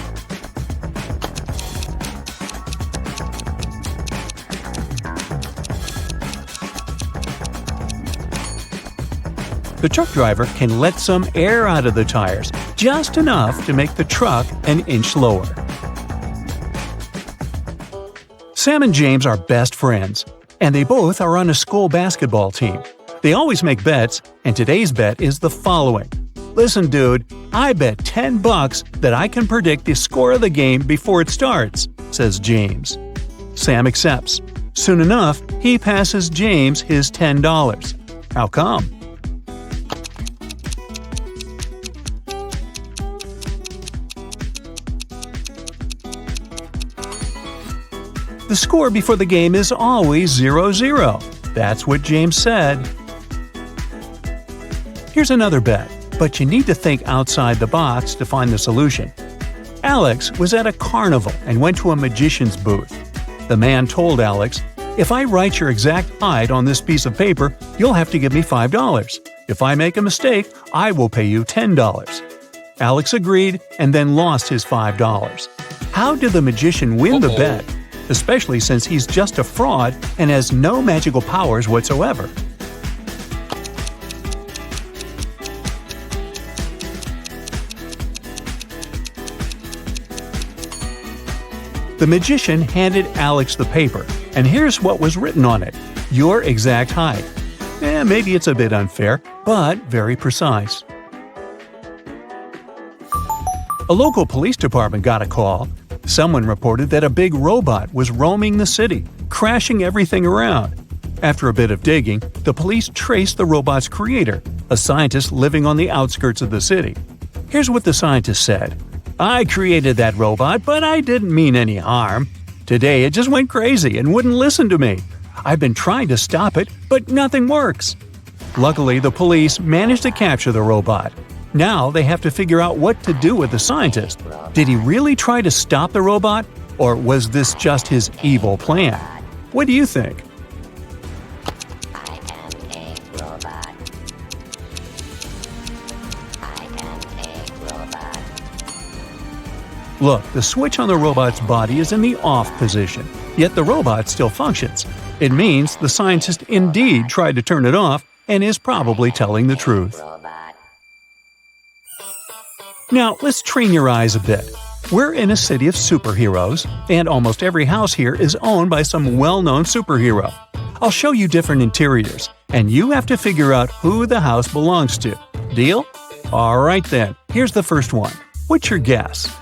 The truck driver can let some air out of the tires, just enough to make the truck an inch lower. Sam and James are best friends, and they both are on a school basketball team. They always make bets, and today's bet is the following. "Listen, dude, I bet $10 that I can predict the score of the game before it starts," says James. Sam accepts. Soon enough, he passes James his $10. How come? The score before the game is always 0-0. That's what James said. Here's another bet, but you need to think outside the box to find the solution. Alex was at a carnival and went to a magician's booth. The man told Alex, "If I write your exact height on this piece of paper, you'll have to give me $5. If I make a mistake, I will pay you $10. Alex agreed and then lost his $5. How did the magician win the bet? Especially since he's just a fraud and has no magical powers whatsoever. The magician handed Alex the paper, and here's what was written on it: your exact height. Maybe it's a bit unfair, but very precise. A local police department got a call. Someone reported that a big robot was roaming the city, crashing everything around. After a bit of digging, the police traced the robot's creator, a scientist living on the outskirts of the city. Here's what the scientist said. "I created that robot, but I didn't mean any harm. Today it just went crazy and wouldn't listen to me. I've been trying to stop it, but nothing works." Luckily, the police managed to capture the robot. Now they have to figure out what to do with the scientist. Did he really try to stop the robot, or was this just his evil plan? What do you think? Look, the switch on the robot's body is in the off position, yet the robot still functions. It means the scientist indeed tried to turn it off and is probably telling the truth. Now, let's train your eyes a bit. We're in a city of superheroes, and almost every house here is owned by some well-known superhero. I'll show you different interiors, and you have to figure out who the house belongs to. Deal? Alright then, here's the first one. What's your guess?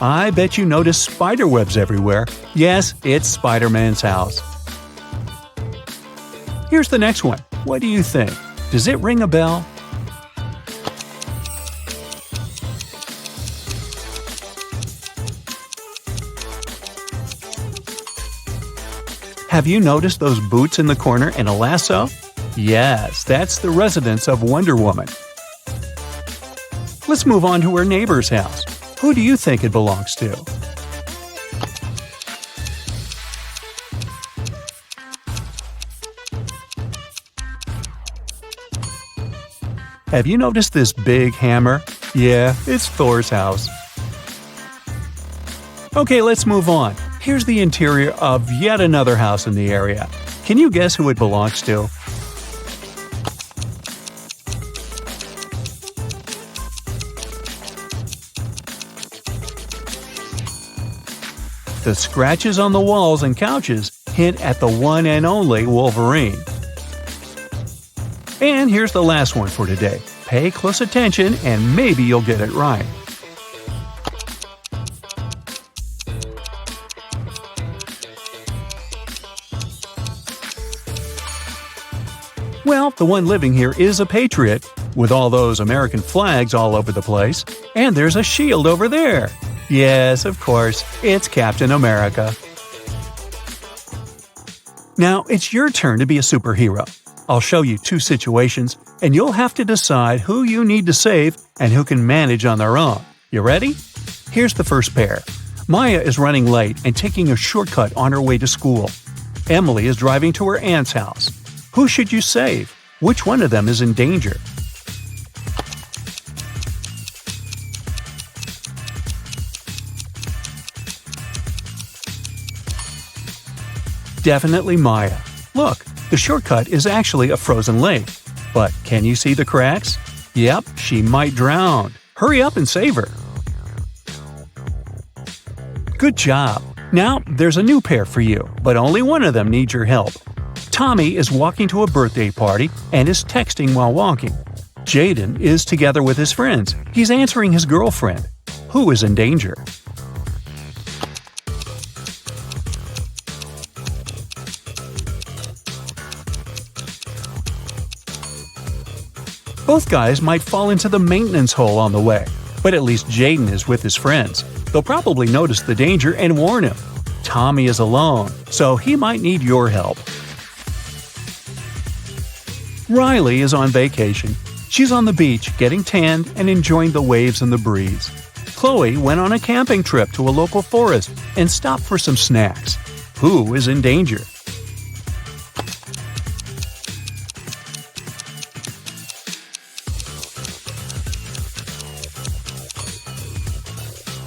I bet you notice spider webs everywhere. Yes, it's Spider-Man's house. Here's the next one. What do you think? Does it ring a bell? Have you noticed those boots in the corner and a lasso? Yes, that's the residence of Wonder Woman. Let's move on to her neighbor's house. Who do you think it belongs to? Have you noticed this big hammer? Yeah, it's Thor's house. Okay, let's move on. Here's the interior of yet another house in the area. Can you guess who it belongs to? The scratches on the walls and couches hint at the one and only Wolverine. And here's the last one for today. Pay close attention and maybe you'll get it right. Well, the one living here is a patriot, with all those American flags all over the place. And there's a shield over there. Yes, of course, it's Captain America. Now, it's your turn to be a superhero. I'll show you two situations, and you'll have to decide who you need to save and who can manage on their own. You ready? Here's the first pair. Maya is running late and taking a shortcut on her way to school. Emily is driving to her aunt's house. Who should you save? Which one of them is in danger? Definitely Maya. Look, the shortcut is actually a frozen lake. But can you see the cracks? Yep, she might drown. Hurry up and save her. Good job. Now, there's a new pair for you, but only one of them needs your help. Tommy is walking to a birthday party and is texting while walking. Jaden is together with his friends. He's answering his girlfriend. Who is in danger? Both guys might fall into the maintenance hole on the way, but at least Jaden is with his friends. They'll probably notice the danger and warn him. Tommy is alone, so he might need your help. Riley is on vacation. She's on the beach getting tanned and enjoying the waves and the breeze. Chloe went on a camping trip to a local forest and stopped for some snacks. Who is in danger?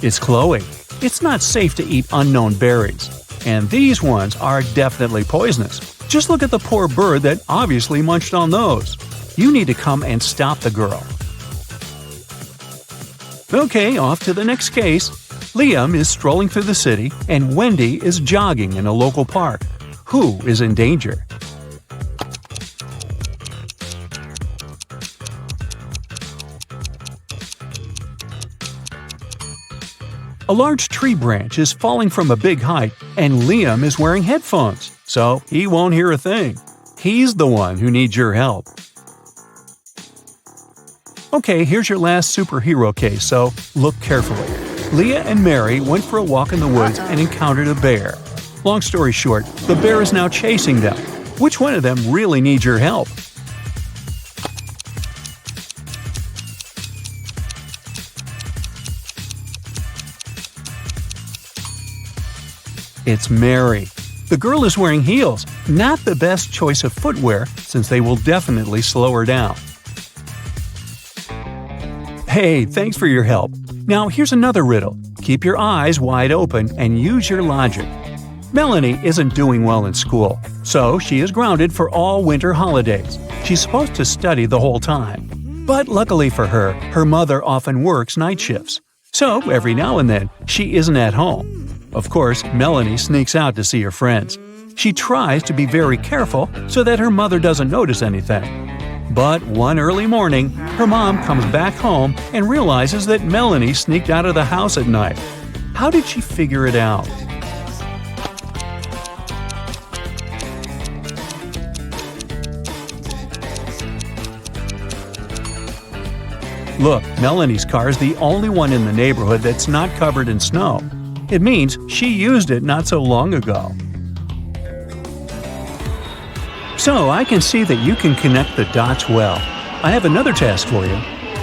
It's Chloe. It's not safe to eat unknown berries. And these ones are definitely poisonous. Just look at the poor bird that obviously munched on those. You need to come and stop the girl. Okay, off to the next case. Liam is strolling through the city, and Wendy is jogging in a local park. Who is in danger? A large tree branch is falling from a big height, and Liam is wearing headphones, so he won't hear a thing. He's the one who needs your help. Okay, here's your last superhero case, so look carefully. Leah and Mary went for a walk in the woods and encountered a bear. Long story short, the bear is now chasing them. Which one of them really needs your help? It's Mary. The girl is wearing heels, not the best choice of footwear since they will definitely slow her down. Hey, thanks for your help. Now here's another riddle. Keep your eyes wide open and use your logic. Melanie isn't doing well in school, so she is grounded for all winter holidays. She's supposed to study the whole time. But luckily for her, her mother often works night shifts. So every now and then, she isn't at home. Of course, Melanie sneaks out to see her friends. She tries to be very careful so that her mother doesn't notice anything. But one early morning, her mom comes back home and realizes that Melanie sneaked out of the house at night. How did she figure it out? Look, Melanie's car is the only one in the neighborhood that's not covered in snow. It means she used it not so long ago. So I can see that you can connect the dots well. I have another task for you.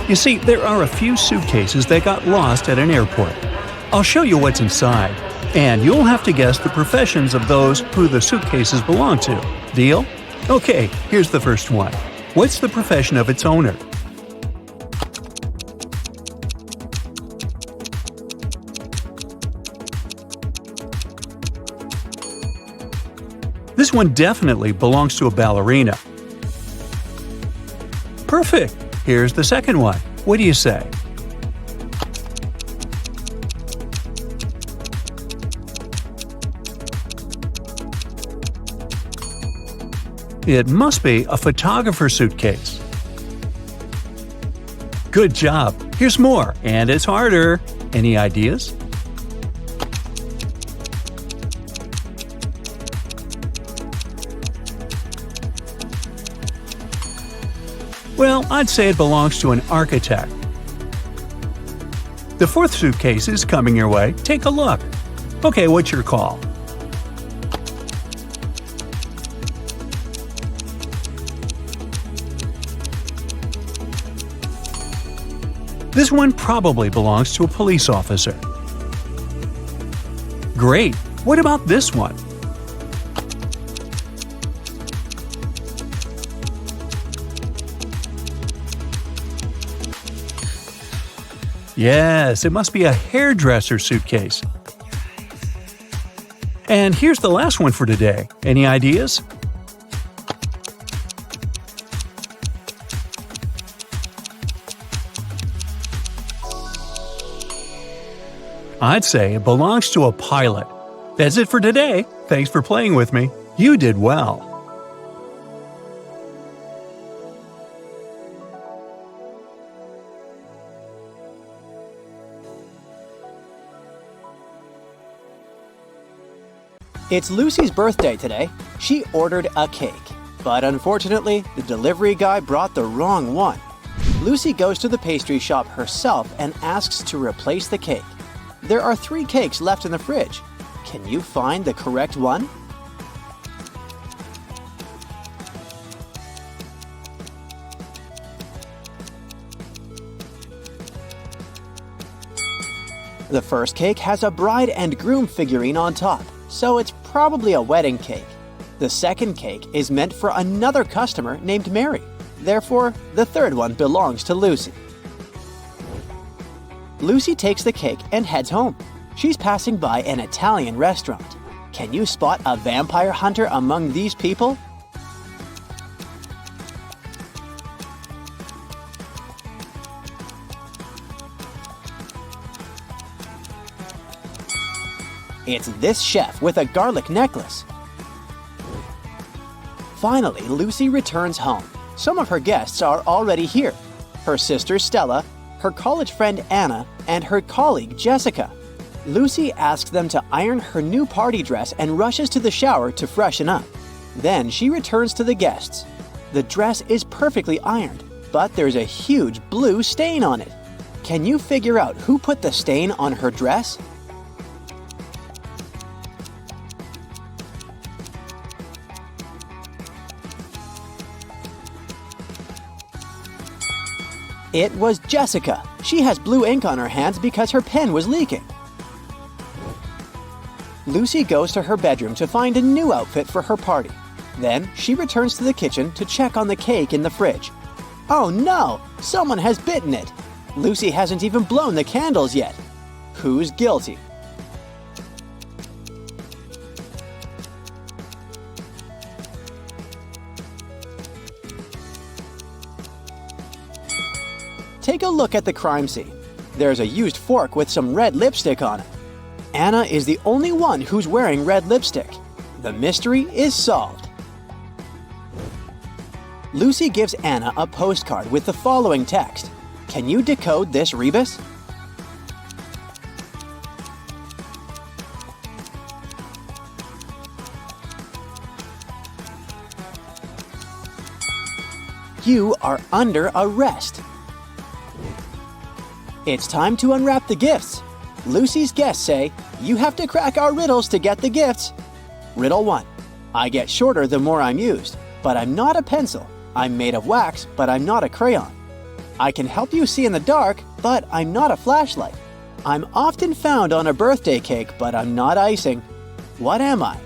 You see, there are a few suitcases that got lost at an airport. I'll show you what's inside, and you'll have to guess the professions of those who the suitcases belong to. Deal? Okay, here's the first one. What's the profession of its owner? This one definitely belongs to a ballerina. Perfect! Here's the second one. What do you say? It must be a photographer's suitcase. Good job! Here's more, and it's harder. Any ideas? Well, I'd say it belongs to an architect. The fourth suitcase is coming your way. Take a look. Okay, what's your call? This one probably belongs to a police officer. Great! What about this one? Yes, it must be a hairdresser suitcase. And here's the last one for today. Any ideas? I'd say it belongs to a pilot. That's it for today. Thanks for playing with me. You did well. It's Lucy's birthday today. She ordered a cake, but unfortunately, the delivery guy brought the wrong one. Lucy goes to the pastry shop herself and asks to replace the cake. There are 3 cakes left in the fridge. Can you find the correct one? The first cake has a bride and groom figurine on top, so it's probably a wedding cake. The second cake is meant for another customer named Mary. Therefore, the third one belongs to Lucy. Lucy takes the cake and heads home. She's passing by an Italian restaurant. Can you spot a vampire hunter among these people? It's this chef with a garlic necklace. Finally, Lucy returns home. Some of her guests are already here. Her sister Stella, her college friend Anna, and her colleague Jessica. Lucy asks them to iron her new party dress and rushes to the shower to freshen up. Then she returns to the guests. The dress is perfectly ironed, but there's a huge blue stain on it. Can you figure out who put the stain on her dress? It was Jessica. She has blue ink on her hands because her pen was leaking. Lucy goes to her bedroom to find a new outfit for her party. Then she returns to the kitchen to check on the cake in the fridge. Oh no! Someone has bitten it! Lucy hasn't even blown the candles yet. Who's guilty? Take a look at the crime scene. There's a used fork with some red lipstick on it. Anna is the only one who's wearing red lipstick. The mystery is solved. Lucy gives Anna a postcard with the following text. Can you decode this rebus? You are under arrest. It's time to unwrap the gifts. Lucy's guests say, you have to crack our riddles to get the gifts. Riddle 1. I get shorter the more I'm used, but I'm not a pencil. I'm made of wax, but I'm not a crayon. I can help you see in the dark, but I'm not a flashlight. I'm often found on a birthday cake, but I'm not icing. What am I?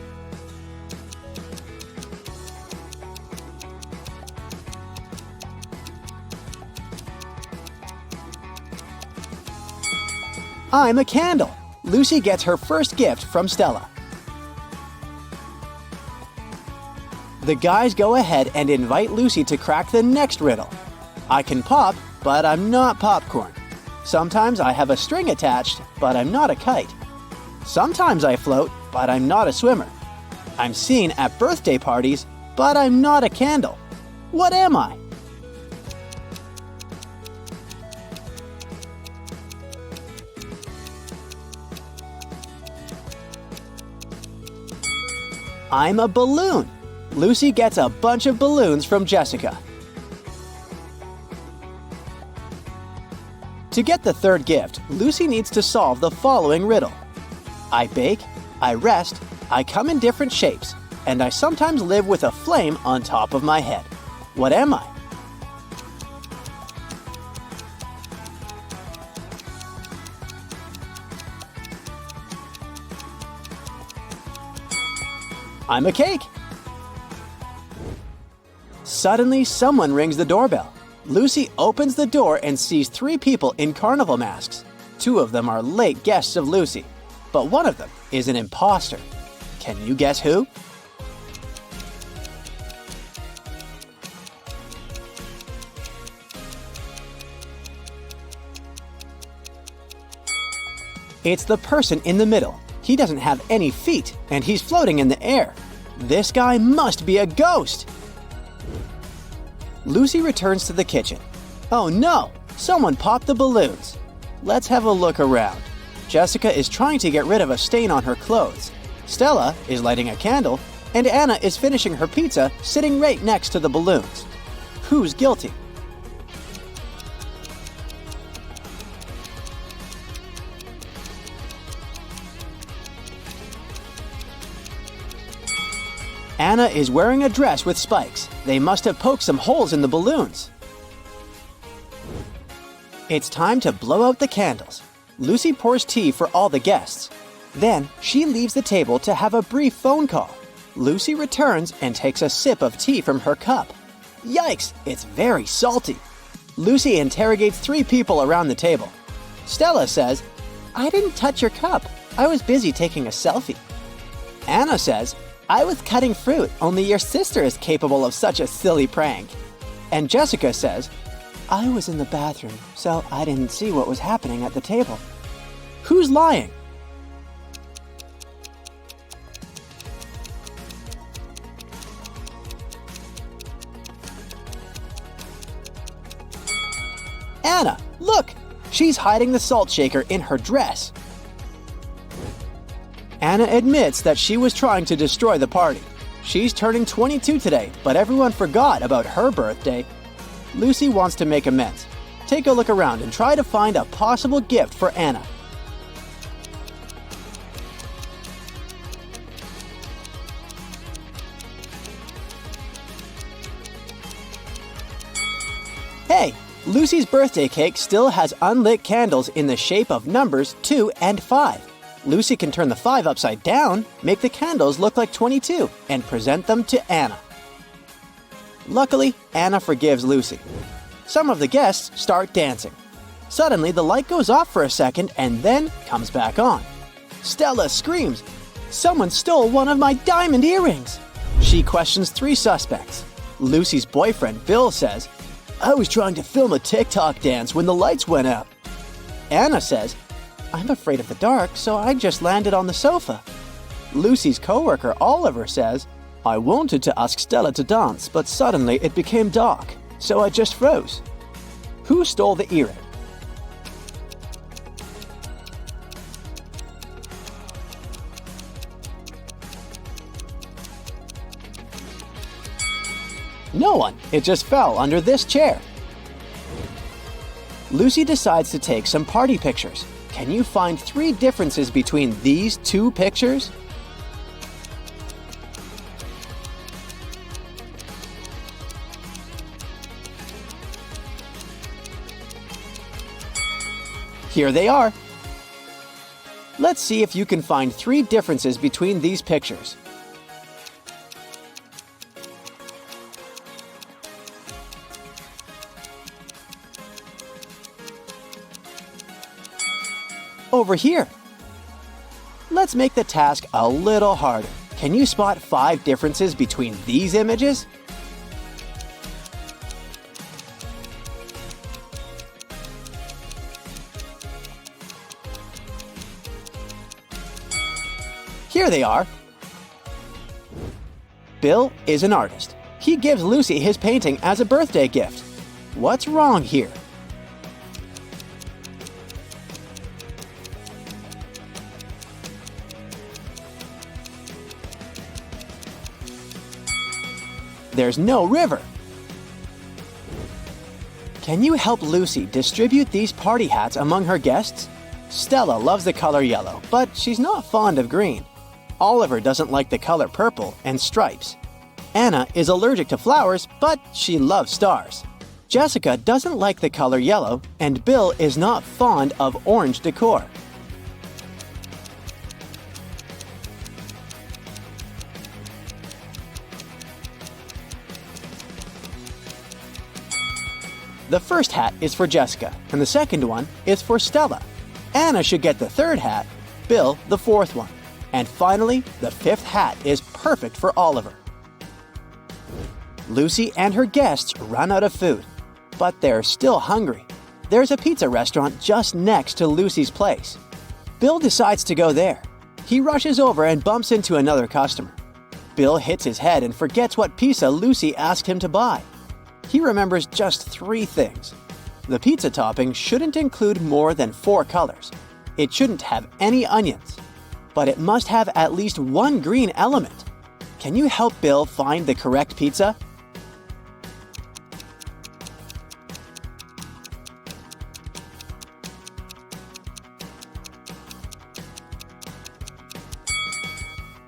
I'm a candle. Lucy gets her first gift from Stella. The guys go ahead and invite Lucy to crack the next riddle. I can pop, but I'm not popcorn. Sometimes I have a string attached, but I'm not a kite. Sometimes I float, but I'm not a swimmer. I'm seen at birthday parties, but I'm not a candle. What am I? I'm a balloon. Lucy gets a bunch of balloons from Jessica. To get the third gift, Lucy needs to solve the following riddle. I bake, I rest, I come in different shapes, and I sometimes live with a flame on top of my head. What am I? I'm a cake. Suddenly, someone rings the doorbell. Lucy opens the door and sees 3 people in carnival masks. 2 of them are late guests of Lucy, but one of them is an imposter. Can you guess who? It's the person in the middle. He doesn't have any feet, and he's floating in the air. This guy must be a ghost! Lucy returns to the kitchen. Oh no! Someone popped the balloons. Let's have a look around. Jessica is trying to get rid of a stain on her clothes. Stella is lighting a candle, and Anna is finishing her pizza sitting right next to the balloons. Who's guilty? Anna is wearing a dress with spikes. They must have poked some holes in the balloons. It's time to blow out the candles. Lucy pours tea for all the guests. Then she leaves the table to have a brief phone call. Lucy returns and takes a sip of tea from her cup. Yikes, it's very salty. Lucy interrogates 3 people around the table. Stella says, I didn't touch your cup. I was busy taking a selfie. Anna says, I was cutting fruit, only your sister is capable of such a silly prank. And Jessica says, I was in the bathroom, so I didn't see what was happening at the table. Who's lying? Look! She's hiding the salt shaker in her dress. Anna admits that she was trying to destroy the party. She's turning 22 today, but everyone forgot about her birthday. Lucy wants to make amends. Take a look around and try to find a possible gift for Anna. Hey, Lucy's birthday cake still has unlit candles in the shape of numbers 2 and 5. Lucy can turn the 5 upside down, make the candles look like 22, and present them to Anna. Luckily, Anna forgives Lucy. Some of the guests start dancing. Suddenly, the light goes off for a second and then comes back on. Stella screams, "Someone stole one of my diamond earrings!" She questions 3 suspects. Lucy's boyfriend, Bill, says, "I was trying to film a TikTok dance when the lights went out." Anna says, "I'm afraid of the dark, so I just landed on the sofa." Lucy's coworker, Oliver, says, "I wanted to ask Stella to dance, but suddenly it became dark, so I just froze." Who stole the earring? No one. It just fell under this chair. Lucy decides to take some party pictures. Can you find 3 differences between these 2 pictures? Here they are. Let's see if you can find 3 differences between these pictures. Over here. Let's make the task a little harder. Can you spot 5 differences between these images? Here they are. Bill is an artist. He gives Lucy his painting as a birthday gift. What's wrong here? There's no river. Can you help Lucy distribute these party hats among her guests? Stella loves the color yellow, but she's not fond of green. Oliver doesn't like the color purple and stripes. Anna is allergic to flowers, but she loves stars. Jessica doesn't like the color yellow, and Bill is not fond of orange decor. The first hat is for Jessica, and the second one is for Stella. Anna should get the 3rd hat, Bill the 4th one. And finally, the 5th hat is perfect for Oliver. Lucy and her guests run out of food, but they're still hungry. There's a pizza restaurant just next to Lucy's place. Bill decides to go there. He rushes over and bumps into another customer. Bill hits his head and forgets what pizza Lucy asked him to buy. He remembers just 3 things. The pizza topping shouldn't include more than 4 colors. It shouldn't have any onions. But it must have at least 1 green element. Can you help Bill find the correct pizza?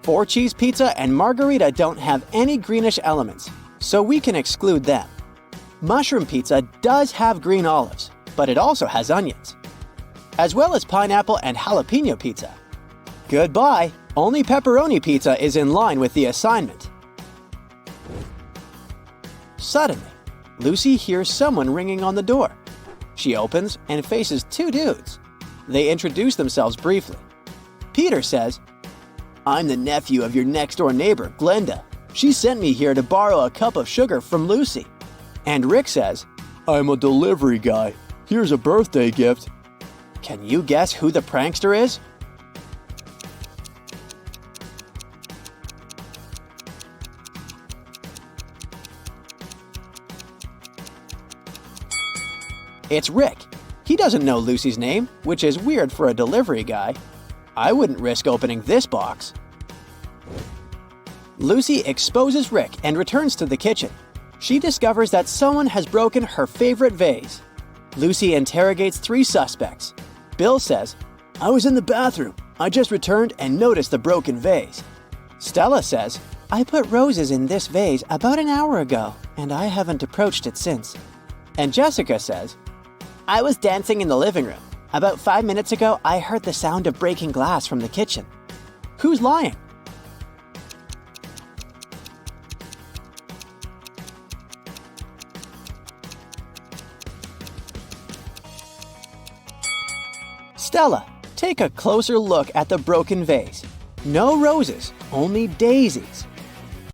Four-cheese pizza and margarita don't have any greenish elements, so we can exclude them. Mushroom pizza does have green olives, but it also has onions, as well as pineapple and jalapeno pizza. Goodbye! Only pepperoni pizza is in line with the assignment. Suddenly, Lucy hears someone ringing on the door. She opens and faces 2 dudes. They introduce themselves briefly. Peter says, "I'm the nephew of your next-door neighbor, Glenda. She sent me here to borrow a cup of sugar from Lucy." And Rick says, "I'm a delivery guy. Here's a birthday gift." Can you guess who the prankster is? It's Rick. He doesn't know Lucy's name, which is weird for a delivery guy. I wouldn't risk opening this box. Lucy exposes Rick and returns to the kitchen. She discovers that someone has broken her favorite vase. Lucy interrogates 3 suspects. Bill says, "I was in the bathroom. I just returned and noticed the broken vase." Stella says, "I put roses in this vase about an hour ago, and I haven't approached it since." And Jessica says, "I was dancing in the living room. About 5 minutes ago, I heard the sound of breaking glass from the kitchen." Who's lying? Stella, take a closer look at the broken vase. No roses, only daisies.